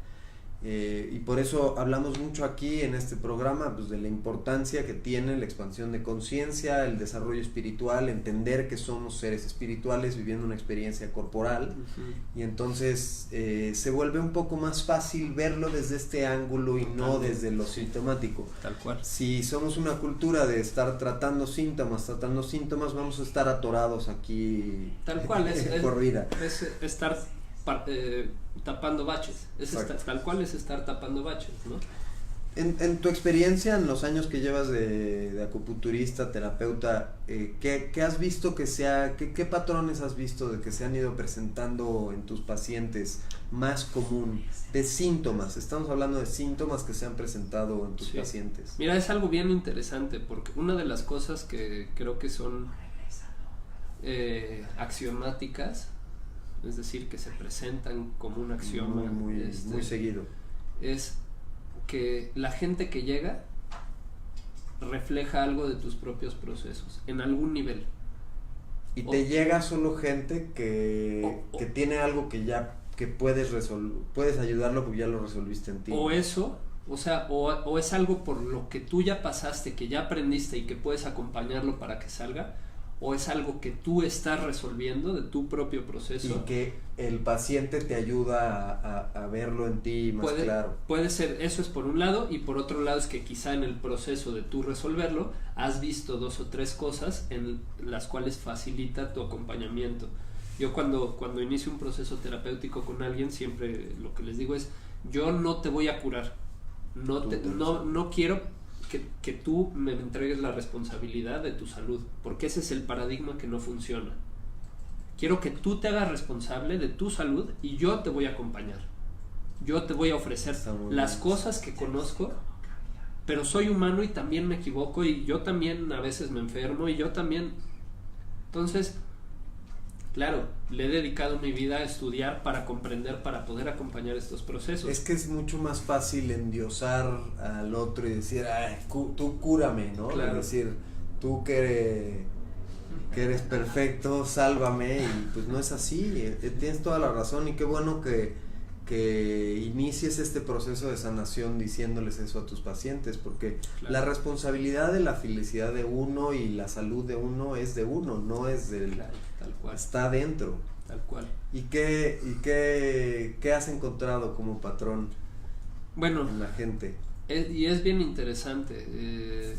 Speaker 1: y por eso hablamos mucho aquí en este programa, pues, de la importancia que tiene la expansión de conciencia, el desarrollo espiritual, entender que somos seres espirituales viviendo una experiencia corporal. Y entonces se vuelve un poco más fácil verlo desde este ángulo y no desde lo sintomático.
Speaker 2: Tal cual.
Speaker 1: Si somos una cultura de estar tratando síntomas, vamos a estar atorados aquí.
Speaker 2: Tal cual,
Speaker 1: por vida.
Speaker 2: Es estar tapando baches, tal cual es estar tapando baches, ¿no?
Speaker 1: En tu experiencia, en los años que llevas de acupunturista, terapeuta, ¿qué has visto qué patrones has visto de que se han ido presentando en tus pacientes más común de síntomas? Estamos hablando de síntomas que se han presentado en tus pacientes.
Speaker 2: Mira, es algo bien interesante, porque una de las cosas que creo que son axiomáticas, es decir, que se presentan como un axioma
Speaker 1: muy seguido,
Speaker 2: es que la gente que llega refleja algo de tus propios procesos en algún nivel.
Speaker 1: Y te llega solo gente que tiene algo que ya que puedes ayudarlo porque ya lo resolviste en ti.
Speaker 2: O eso, o sea, o es algo por lo que tú ya pasaste, que ya aprendiste y que puedes acompañarlo para que salga, o es algo que tú estás resolviendo de tu propio proceso.
Speaker 1: Y que el paciente te ayuda a verlo en ti más claro.
Speaker 2: Puede ser, eso es por un lado, y por otro lado es que quizá en el proceso de tú resolverlo, has visto 2 o 3 cosas en las cuales facilita tu acompañamiento. Yo cuando inicio un proceso terapéutico con alguien, siempre lo que les digo es, yo no te voy a curar, no quiero que tú me entregues la responsabilidad de tu salud, porque ese es el paradigma que no funciona. Quiero que tú te hagas responsable de tu salud y yo te voy a acompañar. Yo te voy a ofrecer las cosas que conozco, pero soy humano y también me equivoco y yo también a veces me enfermo y yo también. Entonces, claro, le he dedicado mi vida a estudiar para comprender, para poder acompañar estos procesos.
Speaker 1: Es que es mucho más fácil endiosar al otro y decir, ay, tú cúrame, ¿no?
Speaker 2: Claro.
Speaker 1: Es decir, tú que eres perfecto, sálvame, y pues no es así. Tienes toda la razón y qué bueno que inicies este proceso de sanación diciéndoles eso a tus pacientes, porque
Speaker 2: claro,
Speaker 1: la responsabilidad de la felicidad de uno y la salud de uno es de uno, no es del...
Speaker 2: Claro, tal cual.
Speaker 1: Está dentro.
Speaker 2: Tal cual.
Speaker 1: ¿Y qué has encontrado como patrón en la gente?
Speaker 2: Y es bien interesante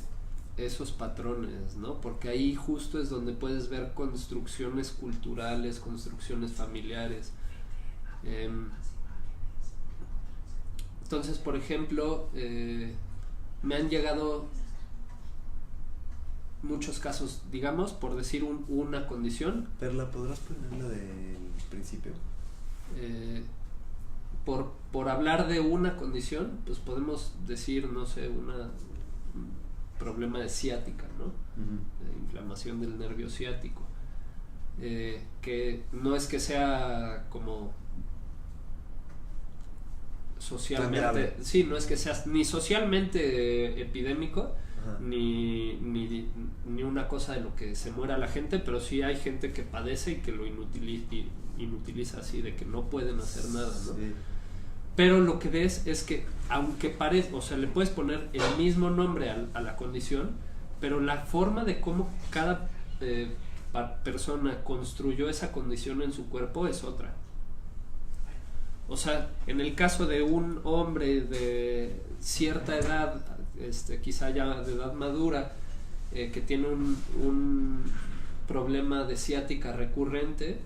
Speaker 2: esos patrones, ¿no? Porque ahí justo es donde puedes ver construcciones culturales, construcciones familiares. Entonces, por ejemplo, me han llegado muchos casos, digamos, por decir una condición.
Speaker 1: Perla, ¿podrás ponerla del principio?
Speaker 2: Por hablar de una condición, pues podemos decir, no sé, un problema de ciática, ¿no? De inflamación del nervio ciático. Que no es que sea como socialmente, sí, no es que sea ni socialmente epidémico, ni una cosa de lo que se muera la gente, pero sí hay gente que padece y que lo inutiliza así, de que no pueden hacer nada, ¿no? Sí. Pero lo que ves es que aunque parezca, o sea, le puedes poner el mismo nombre a la condición, pero la forma de cómo cada persona construyó esa condición en su cuerpo es otra. O sea, en el caso de un hombre de cierta edad, quizá ya de edad madura, que tiene un problema de ciática recurrente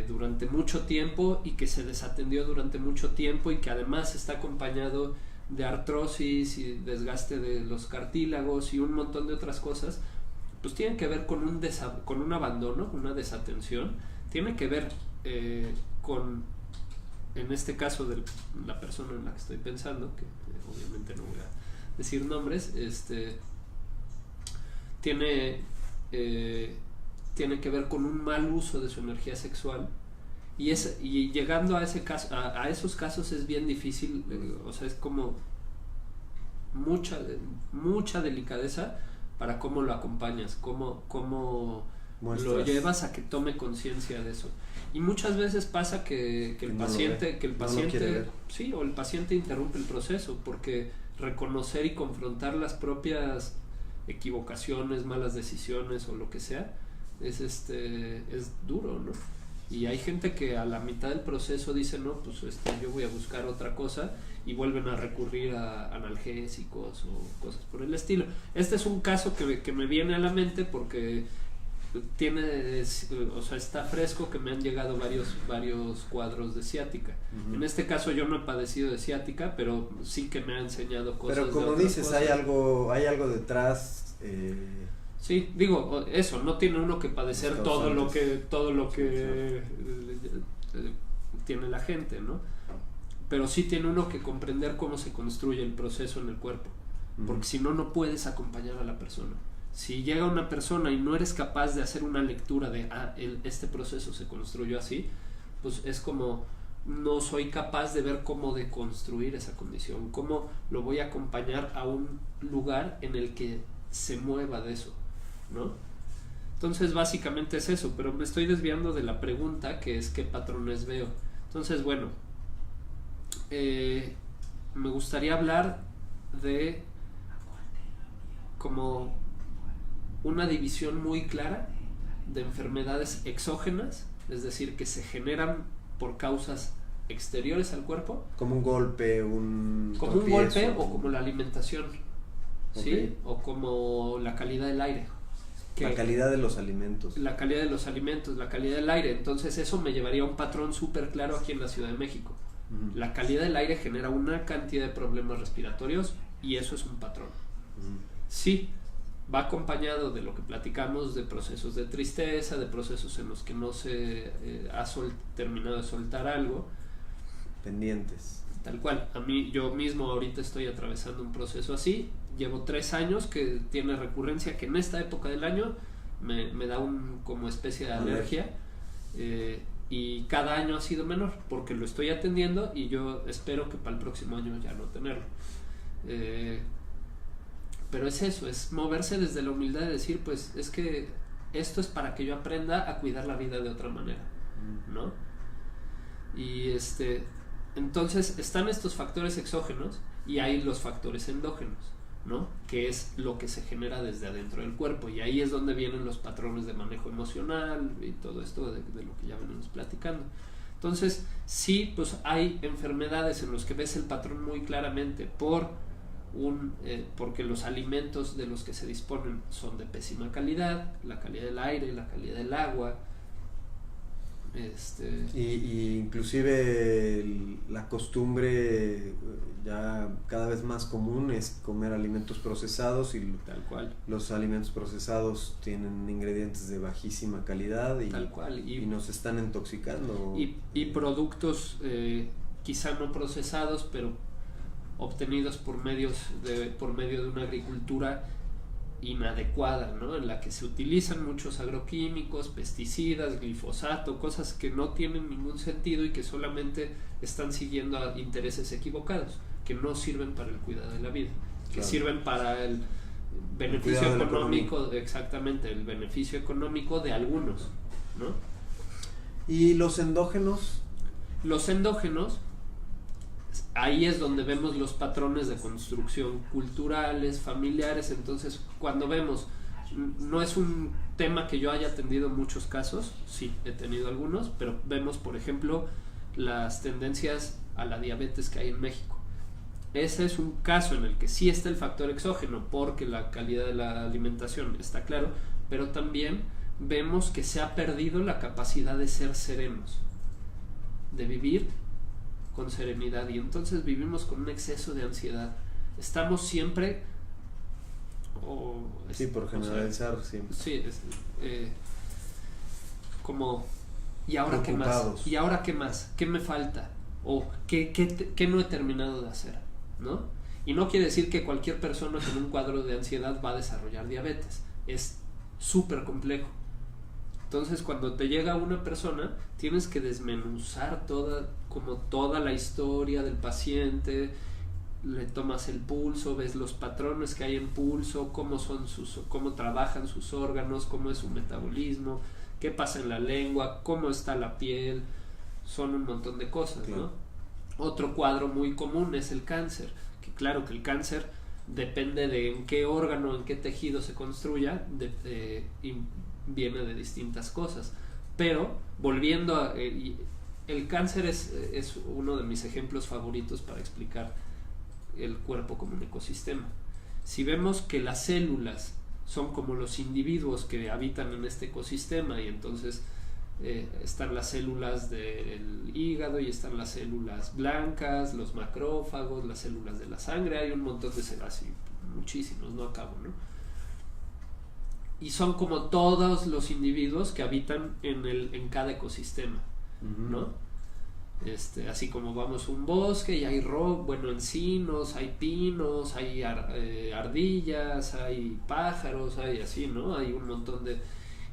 Speaker 2: durante mucho tiempo y que se desatendió durante mucho tiempo y que además está acompañado de artrosis y desgaste de los cartílagos y un montón de otras cosas, pues tienen que ver con un abandono, una desatención, tiene que ver con, en este caso de la persona en la que estoy pensando, que obviamente no voy a decir nombres, tiene que ver con un mal uso de su energía sexual y llegando a ese caso, a esos casos es bien difícil, o sea, es como mucha delicadeza para cómo lo acompañas, cómo lo llevas a que tome conciencia de eso. Y muchas veces pasa que el paciente sí, o el paciente interrumpe el proceso, porque reconocer y confrontar las propias equivocaciones, malas decisiones o lo que sea es duro, ¿no? Y hay gente que a la mitad del proceso dice, no, pues yo voy a buscar otra cosa, y vuelven a recurrir a analgésicos o cosas por el estilo. Este es un caso que me viene a la mente porque está fresco, que me han llegado varios cuadros de ciática. En este caso yo no he padecido de ciática, pero sí que me ha enseñado cosas.
Speaker 1: Pero como dices, cosas. hay algo detrás.
Speaker 2: Sí, digo, eso, no tiene uno que padecer todo lo que tiene la gente, ¿no? Pero sí tiene uno que comprender cómo se construye el proceso en el cuerpo, porque si no, no puedes acompañar a la persona. Si llega una persona y no eres capaz de hacer una lectura de, este proceso se construyó así, pues es como, no soy capaz de ver cómo deconstruir esa condición, cómo lo voy a acompañar a un lugar en el que se mueva de eso, ¿no? Entonces básicamente es eso, pero me estoy desviando de la pregunta, que es qué patrones veo. Entonces, bueno, me gustaría hablar de como una división muy clara de enfermedades exógenas, es decir, que se generan por causas exteriores al cuerpo.
Speaker 1: Como un golpe,
Speaker 2: como un golpe o como la alimentación, ¿sí?
Speaker 1: Okay.
Speaker 2: O como la calidad del aire.
Speaker 1: La calidad de los alimentos.
Speaker 2: La calidad de los alimentos, la calidad del aire. Entonces eso me llevaría a un patrón súper claro aquí en la Ciudad de México. La calidad del aire genera una cantidad de problemas respiratorios y eso es un patrón. Sí, va acompañado de lo que platicamos, de procesos de tristeza, de procesos en los que no se ha terminado de soltar algo.
Speaker 1: Pendientes.
Speaker 2: Tal cual. Yo mismo ahorita estoy atravesando un proceso así. Llevo 3 años que tiene recurrencia, que en esta época del año me da como especie de alergia. Y cada año ha sido menor porque lo estoy atendiendo y yo espero que para el próximo año ya no tenerlo. Pero es eso, es moverse desde la humildad de decir, pues es que esto es para que yo aprenda a cuidar la vida de otra manera, ¿no? Y entonces están estos factores exógenos y hay los factores endógenos, ¿no? Que es lo que se genera desde adentro del cuerpo, y ahí es donde vienen los patrones de manejo emocional y todo esto de lo que ya venimos platicando. Entonces sí, pues hay enfermedades en las que ves el patrón muy claramente porque los alimentos de los que se disponen son de pésima calidad, la calidad del aire, la calidad del agua.
Speaker 1: Y inclusive la costumbre ya cada vez más común es comer alimentos procesados, y
Speaker 2: tal cual.
Speaker 1: Los alimentos procesados tienen ingredientes de bajísima calidad y,
Speaker 2: tal cual.
Speaker 1: Y nos están intoxicando.
Speaker 2: Y productos quizá no procesados, pero obtenidos por medio de una agricultura inadecuada, ¿no? En la que se utilizan muchos agroquímicos, pesticidas, glifosato, cosas que no tienen ningún sentido y que solamente están siguiendo a intereses equivocados, que no sirven para el cuidado de la vida, que sirven para el beneficio económico, exactamente, el beneficio económico de algunos, ¿no?
Speaker 1: ¿Y los endógenos?
Speaker 2: Los endógenos, ahí es donde vemos los patrones de construcción culturales, familiares. Entonces, cuando vemos, no es un tema que yo haya atendido en muchos casos, sí, he tenido algunos, pero vemos, por ejemplo, las tendencias a la diabetes que hay en México. Ese es un caso en el que sí está el factor exógeno, porque la calidad de la alimentación está claro, pero también vemos que se ha perdido la capacidad de ser serenos, de vivir con serenidad, y entonces vivimos con un exceso de ansiedad. Estamos siempre
Speaker 1: sí, por generalizar, siempre.
Speaker 2: Sí, como ¿y ahora qué más? ¿Y ahora qué más? ¿Qué me falta? ¿O qué no he terminado de hacer? ¿No? Y no quiere decir que cualquier persona con un cuadro de ansiedad va a desarrollar diabetes. Es súper complejo. Entonces, cuando te llega una persona, tienes que desmenuzar toda la historia del paciente, le tomas el pulso, ves los patrones que hay en pulso, cómo trabajan sus órganos, cómo es su metabolismo, qué pasa en la lengua, cómo está la piel, son un montón de cosas, claro, ¿no? Otro cuadro muy común es el cáncer, que claro que el cáncer depende de en qué órgano, en qué tejido se construya, viene de distintas cosas, pero volviendo a el cáncer es uno de mis ejemplos favoritos para explicar el cuerpo como un ecosistema. Si vemos que las células son como los individuos que habitan en este ecosistema, y entonces están las células del hígado y están las células blancas, los macrófagos, las células de la sangre, hay un montón de células, muchísimos, no acabo, ¿no? Y son como todos los individuos que habitan en cada ecosistema, ¿no? Así como vamos a un bosque y hay encinos, hay pinos, hay ardillas, hay pájaros, hay así, ¿no? Hay un montón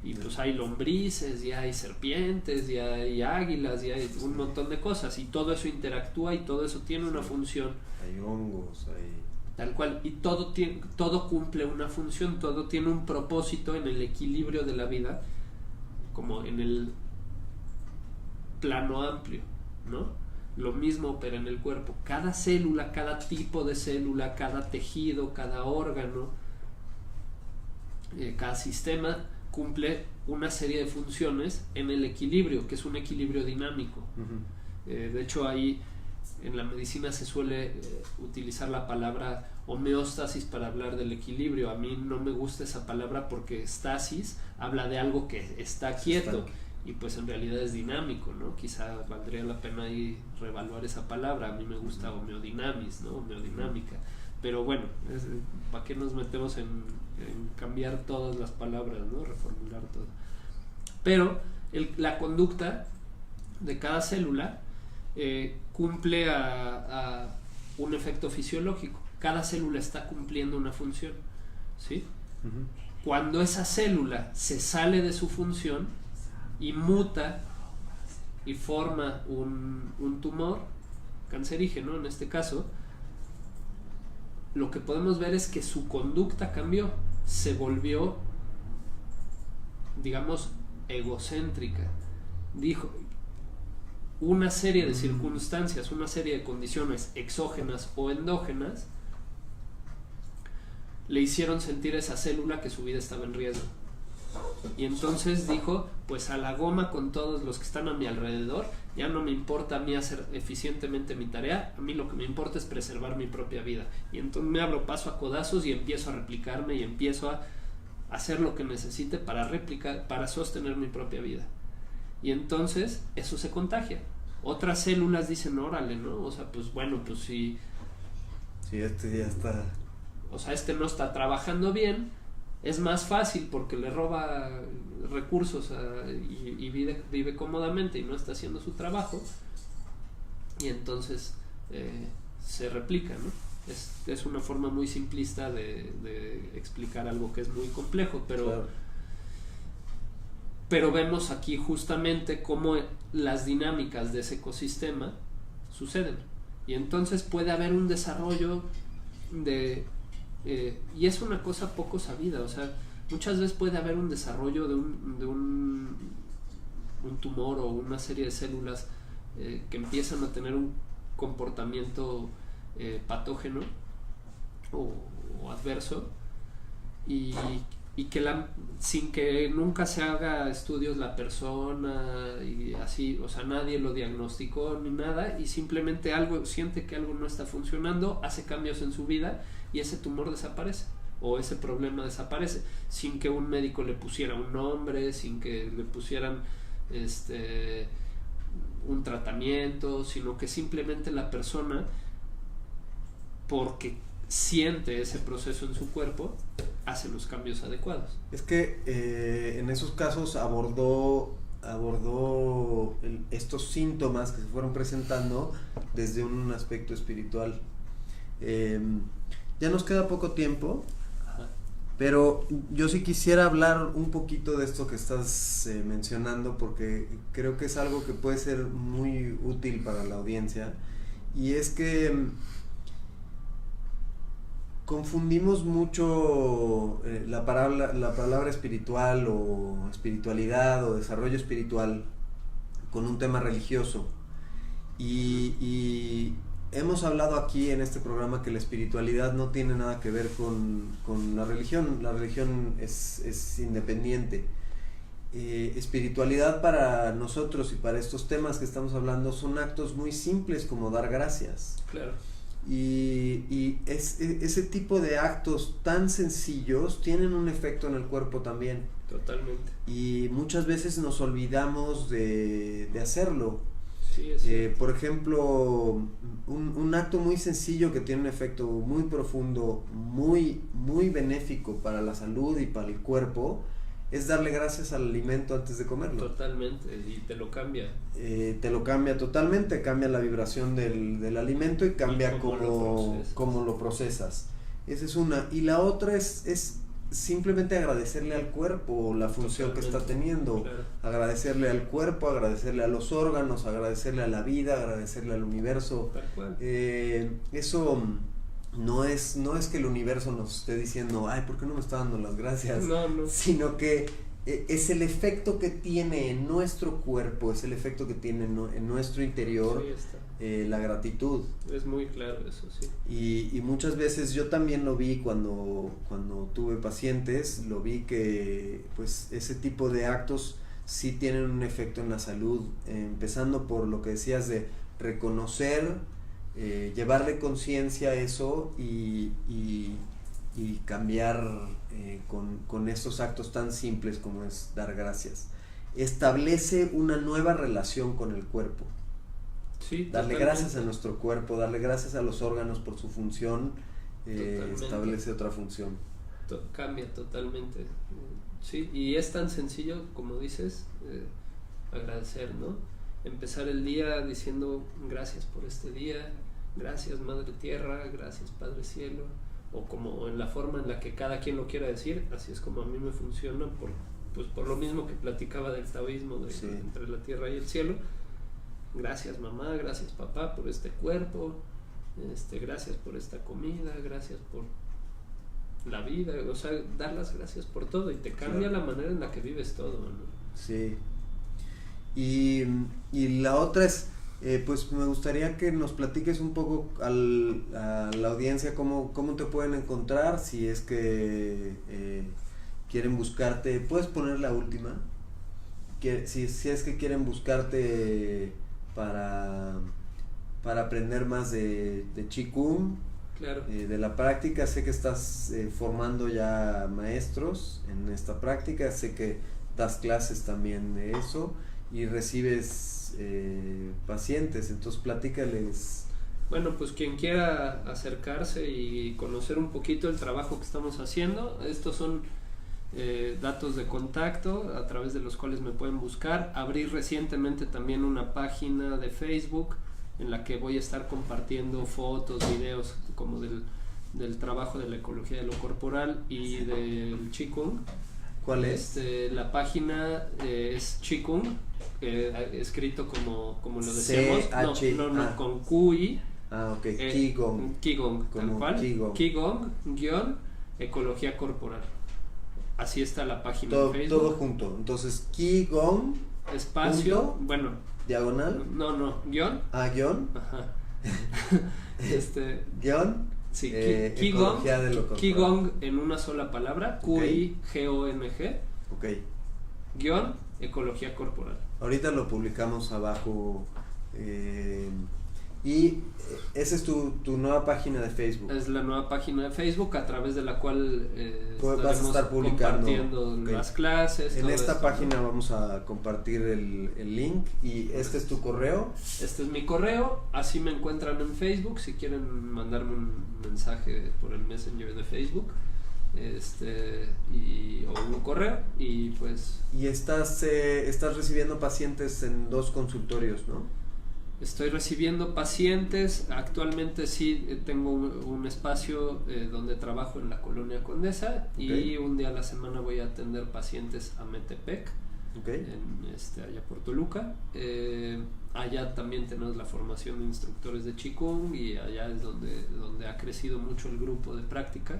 Speaker 2: y pues hay lombrices, y hay serpientes, y hay águilas, y hay un montón de cosas, y todo eso interactúa y todo eso tiene una función.
Speaker 1: Hay hongos, hay...
Speaker 2: Tal cual, y todo cumple una función, todo tiene un propósito en el equilibrio de la vida, como en el plano amplio, ¿no? Lo mismo opera en el cuerpo. Cada célula, cada tipo de célula, cada tejido, cada órgano, cada sistema cumple una serie de funciones en el equilibrio, que es un equilibrio dinámico. De hecho, ahí en la medicina se suele utilizar la palabra homeostasis para hablar del equilibrio. A mí no me gusta esa palabra porque estasis habla de algo que está quieto, y pues en realidad es dinámico, ¿no? Quizá valdría la pena ahí reevaluar esa palabra. A mí me gusta homeodinamis, ¿no? Homeodinámica. Pero bueno, ¿para qué nos metemos en cambiar todas las palabras, ¿no? Reformular todo. Pero la conducta de cada célula cumple a un efecto fisiológico. Cada célula está cumpliendo una función, ¿sí? Cuando esa célula se sale de su función y muta y forma un tumor cancerígeno, en este caso, lo que podemos ver es que su conducta cambió, se volvió, digamos, egocéntrica. Dijo, una serie de circunstancias, una serie de condiciones exógenas o endógenas le hicieron sentir a esa célula que su vida estaba en riesgo. Y entonces dijo, pues a la goma con todos los que están a mi alrededor, ya no me importa a mí hacer eficientemente mi tarea, a mí lo que me importa es preservar mi propia vida. Y entonces me abro paso a codazos y empiezo a replicarme y empiezo a hacer lo que necesite para replicar, para sostener mi propia vida. Y entonces eso se contagia. Otras células dicen, órale, ¿no? O sea, pues bueno, pues si
Speaker 1: este ya está...
Speaker 2: O sea, este no está trabajando bien, es más fácil porque le roba recursos y vive cómodamente y no está haciendo su trabajo, y entonces se replica, ¿no? Es una forma muy simplista de explicar algo que es muy complejo, pero, claro. Pero vemos aquí justamente cómo las dinámicas de ese ecosistema suceden, y entonces puede haber un desarrollo y es una cosa poco sabida. O sea, muchas veces puede haber un desarrollo de un tumor o una serie de células que empiezan a tener un comportamiento patógeno o adverso, y que sin que nunca se haga estudios la persona y así, o sea, nadie lo diagnosticó ni nada, y simplemente siente que algo no está funcionando, hace cambios en su vida y ese tumor desaparece o ese problema desaparece sin que un médico le pusiera un nombre, sin que le pusieran un tratamiento, sino que simplemente la persona, porque siente ese proceso en su cuerpo, hace los cambios adecuados.
Speaker 1: Es que en esos casos abordó estos síntomas que se fueron presentando desde un aspecto espiritual. Ya nos queda poco tiempo, pero yo sí quisiera hablar un poquito de esto que estás mencionando, porque creo que es algo que puede ser muy útil para la audiencia, y es que confundimos mucho la palabra espiritual o espiritualidad o desarrollo espiritual con un tema religioso, y hemos hablado aquí en este programa que la espiritualidad no tiene nada que ver con la religión. La religión es independiente. Espiritualidad para nosotros y para estos temas que estamos hablando son actos muy simples como dar gracias.
Speaker 2: Claro.
Speaker 1: Y ese tipo de actos tan sencillos tienen un efecto en el cuerpo también.
Speaker 2: Totalmente.
Speaker 1: Y muchas veces nos olvidamos de hacerlo.
Speaker 2: Sí,
Speaker 1: por ejemplo, un acto muy sencillo que tiene un efecto muy profundo, muy, muy benéfico para la salud y para el cuerpo, es darle gracias al alimento antes de comerlo.
Speaker 2: Totalmente, y te lo cambia.
Speaker 1: Te lo cambia totalmente, cambia la vibración del alimento y cambia cómo lo procesas. Esa es una. Y la otra es simplemente agradecerle al cuerpo la función que está teniendo.
Speaker 2: Claro.
Speaker 1: Agradecerle al cuerpo, agradecerle a los órganos, agradecerle a la vida, agradecerle al universo.
Speaker 2: Tal cual.
Speaker 1: Eso no es que el universo nos esté diciendo, ay, ¿por qué no me está dando las gracias?
Speaker 2: No.
Speaker 1: Sino que es el efecto que tiene en nuestro cuerpo, es el efecto que tiene en nuestro interior.
Speaker 2: Sí, está.
Speaker 1: La gratitud.
Speaker 2: Es muy claro eso, sí.
Speaker 1: Y muchas veces yo también lo vi cuando tuve pacientes, lo vi que pues ese tipo de actos sí tienen un efecto en la salud, empezando por lo que decías de reconocer, llevarle conciencia a eso y cambiar con estos actos tan simples como es dar gracias. Establece una nueva relación con el cuerpo.
Speaker 2: Sí,
Speaker 1: darle
Speaker 2: totalmente.
Speaker 1: gracias a nuestro cuerpo, darle gracias a los órganos por su función, establece otra función.
Speaker 2: Cambia totalmente. Sí, y es tan sencillo como dices, agradecer, ¿no? Empezar el día diciendo gracias por este día, gracias Madre Tierra, gracias Padre Cielo, o como en la forma en la que cada quien lo quiera decir, así es como a mí me funciona, por lo mismo que platicaba del taoísmo
Speaker 1: Sí.
Speaker 2: entre la tierra y el cielo. Gracias mamá, gracias papá por este cuerpo, gracias por esta comida, gracias por la vida, o sea, dar las gracias por todo y te cambia la manera en la que vives todo, ¿no?
Speaker 1: Sí. Y la otra es, pues me gustaría que nos platiques un poco a la audiencia cómo te pueden encontrar, si es que quieren buscarte, puedes poner la última, si es que quieren buscarte para aprender más de Qigong,
Speaker 2: Claro.
Speaker 1: de la práctica. Sé que estás formando ya maestros en esta práctica, sé que das clases también de eso y recibes pacientes, entonces platícales.
Speaker 2: Bueno, pues quien quiera acercarse y conocer un poquito el trabajo que estamos haciendo, estos son datos de contacto a través de los cuales me pueden buscar. Abrí recientemente también una página de Facebook en la que voy a estar compartiendo fotos, videos como del trabajo de la ecología de lo corporal y del Qigong.
Speaker 1: ¿Cuál es?
Speaker 2: La página es Qigong, escrito como lo decíamos, no, con QI.
Speaker 1: Ok, Qigong.
Speaker 2: Qigong, tal cual.
Speaker 1: Qigong.
Speaker 2: Ecología corporal. Así está la página
Speaker 1: Todo,
Speaker 2: de Facebook.
Speaker 1: todo junto. Entonces, Qigong,
Speaker 2: espacio,
Speaker 1: punto,
Speaker 2: bueno.
Speaker 1: diagonal.
Speaker 2: No, guión.
Speaker 1: Guión.
Speaker 2: Ajá.
Speaker 1: Guión.
Speaker 2: Sí,
Speaker 1: Qigong.
Speaker 2: Qigong en una sola palabra. QIGONG.
Speaker 1: Ok.
Speaker 2: Guión, ecología corporal.
Speaker 1: Ahorita lo publicamos abajo. Y esa es tu nueva página de Facebook.
Speaker 2: Es la nueva página de Facebook a través de la cual
Speaker 1: vas a estar publicando
Speaker 2: compartiendo las clases.
Speaker 1: En esta
Speaker 2: esto.
Speaker 1: página vamos a compartir el link. Y este es tu correo.
Speaker 2: Este es mi correo, así me encuentran en Facebook si quieren mandarme un mensaje por el Messenger de Facebook, o un correo, y pues
Speaker 1: Y estás recibiendo pacientes en 2 consultorios, ¿no?
Speaker 2: estoy recibiendo pacientes. Actualmente sí tengo un espacio donde trabajo en la Colonia Condesa.
Speaker 1: Okay.
Speaker 2: Y un día a la semana voy a atender pacientes a Metepec,
Speaker 1: Okay.
Speaker 2: allá por Toluca. Allá también tenemos la formación de instructores de Qigong y allá es donde ha crecido mucho el grupo de práctica.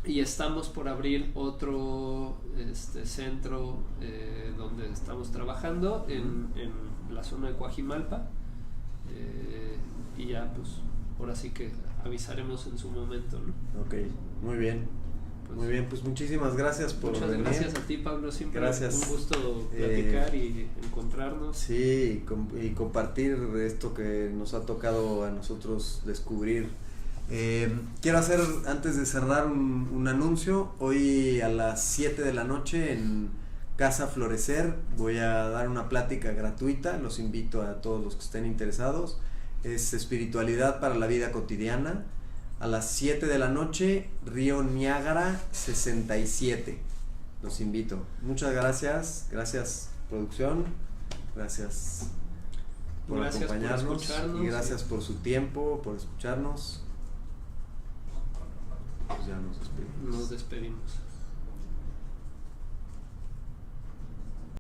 Speaker 2: Y estamos por abrir otro centro donde estamos trabajando en la zona de Coajimalpa, y ya pues ahora sí que avisaremos en su momento, ¿no?
Speaker 1: Ok, muy bien.
Speaker 2: Pues,
Speaker 1: muy bien, pues muchísimas gracias por
Speaker 2: muchas
Speaker 1: venir.
Speaker 2: gracias a ti, Pablo, siempre
Speaker 1: Gracias.
Speaker 2: un gusto platicar y encontrarnos.
Speaker 1: Sí, y compartir esto que nos ha tocado a nosotros descubrir. Quiero hacer, antes de cerrar, un anuncio. Hoy a las 7 de la noche en Casa Florecer voy a dar una plática gratuita. Los invito a todos los que estén interesados. Es espiritualidad para la vida cotidiana. A las 7 de la noche, Río Niágara 67. Los invito. Muchas gracias. Gracias, producción. Gracias por acompañarnos. Y gracias por su tiempo, por escucharnos. Pues ya nos despedimos.
Speaker 2: Nos despedimos.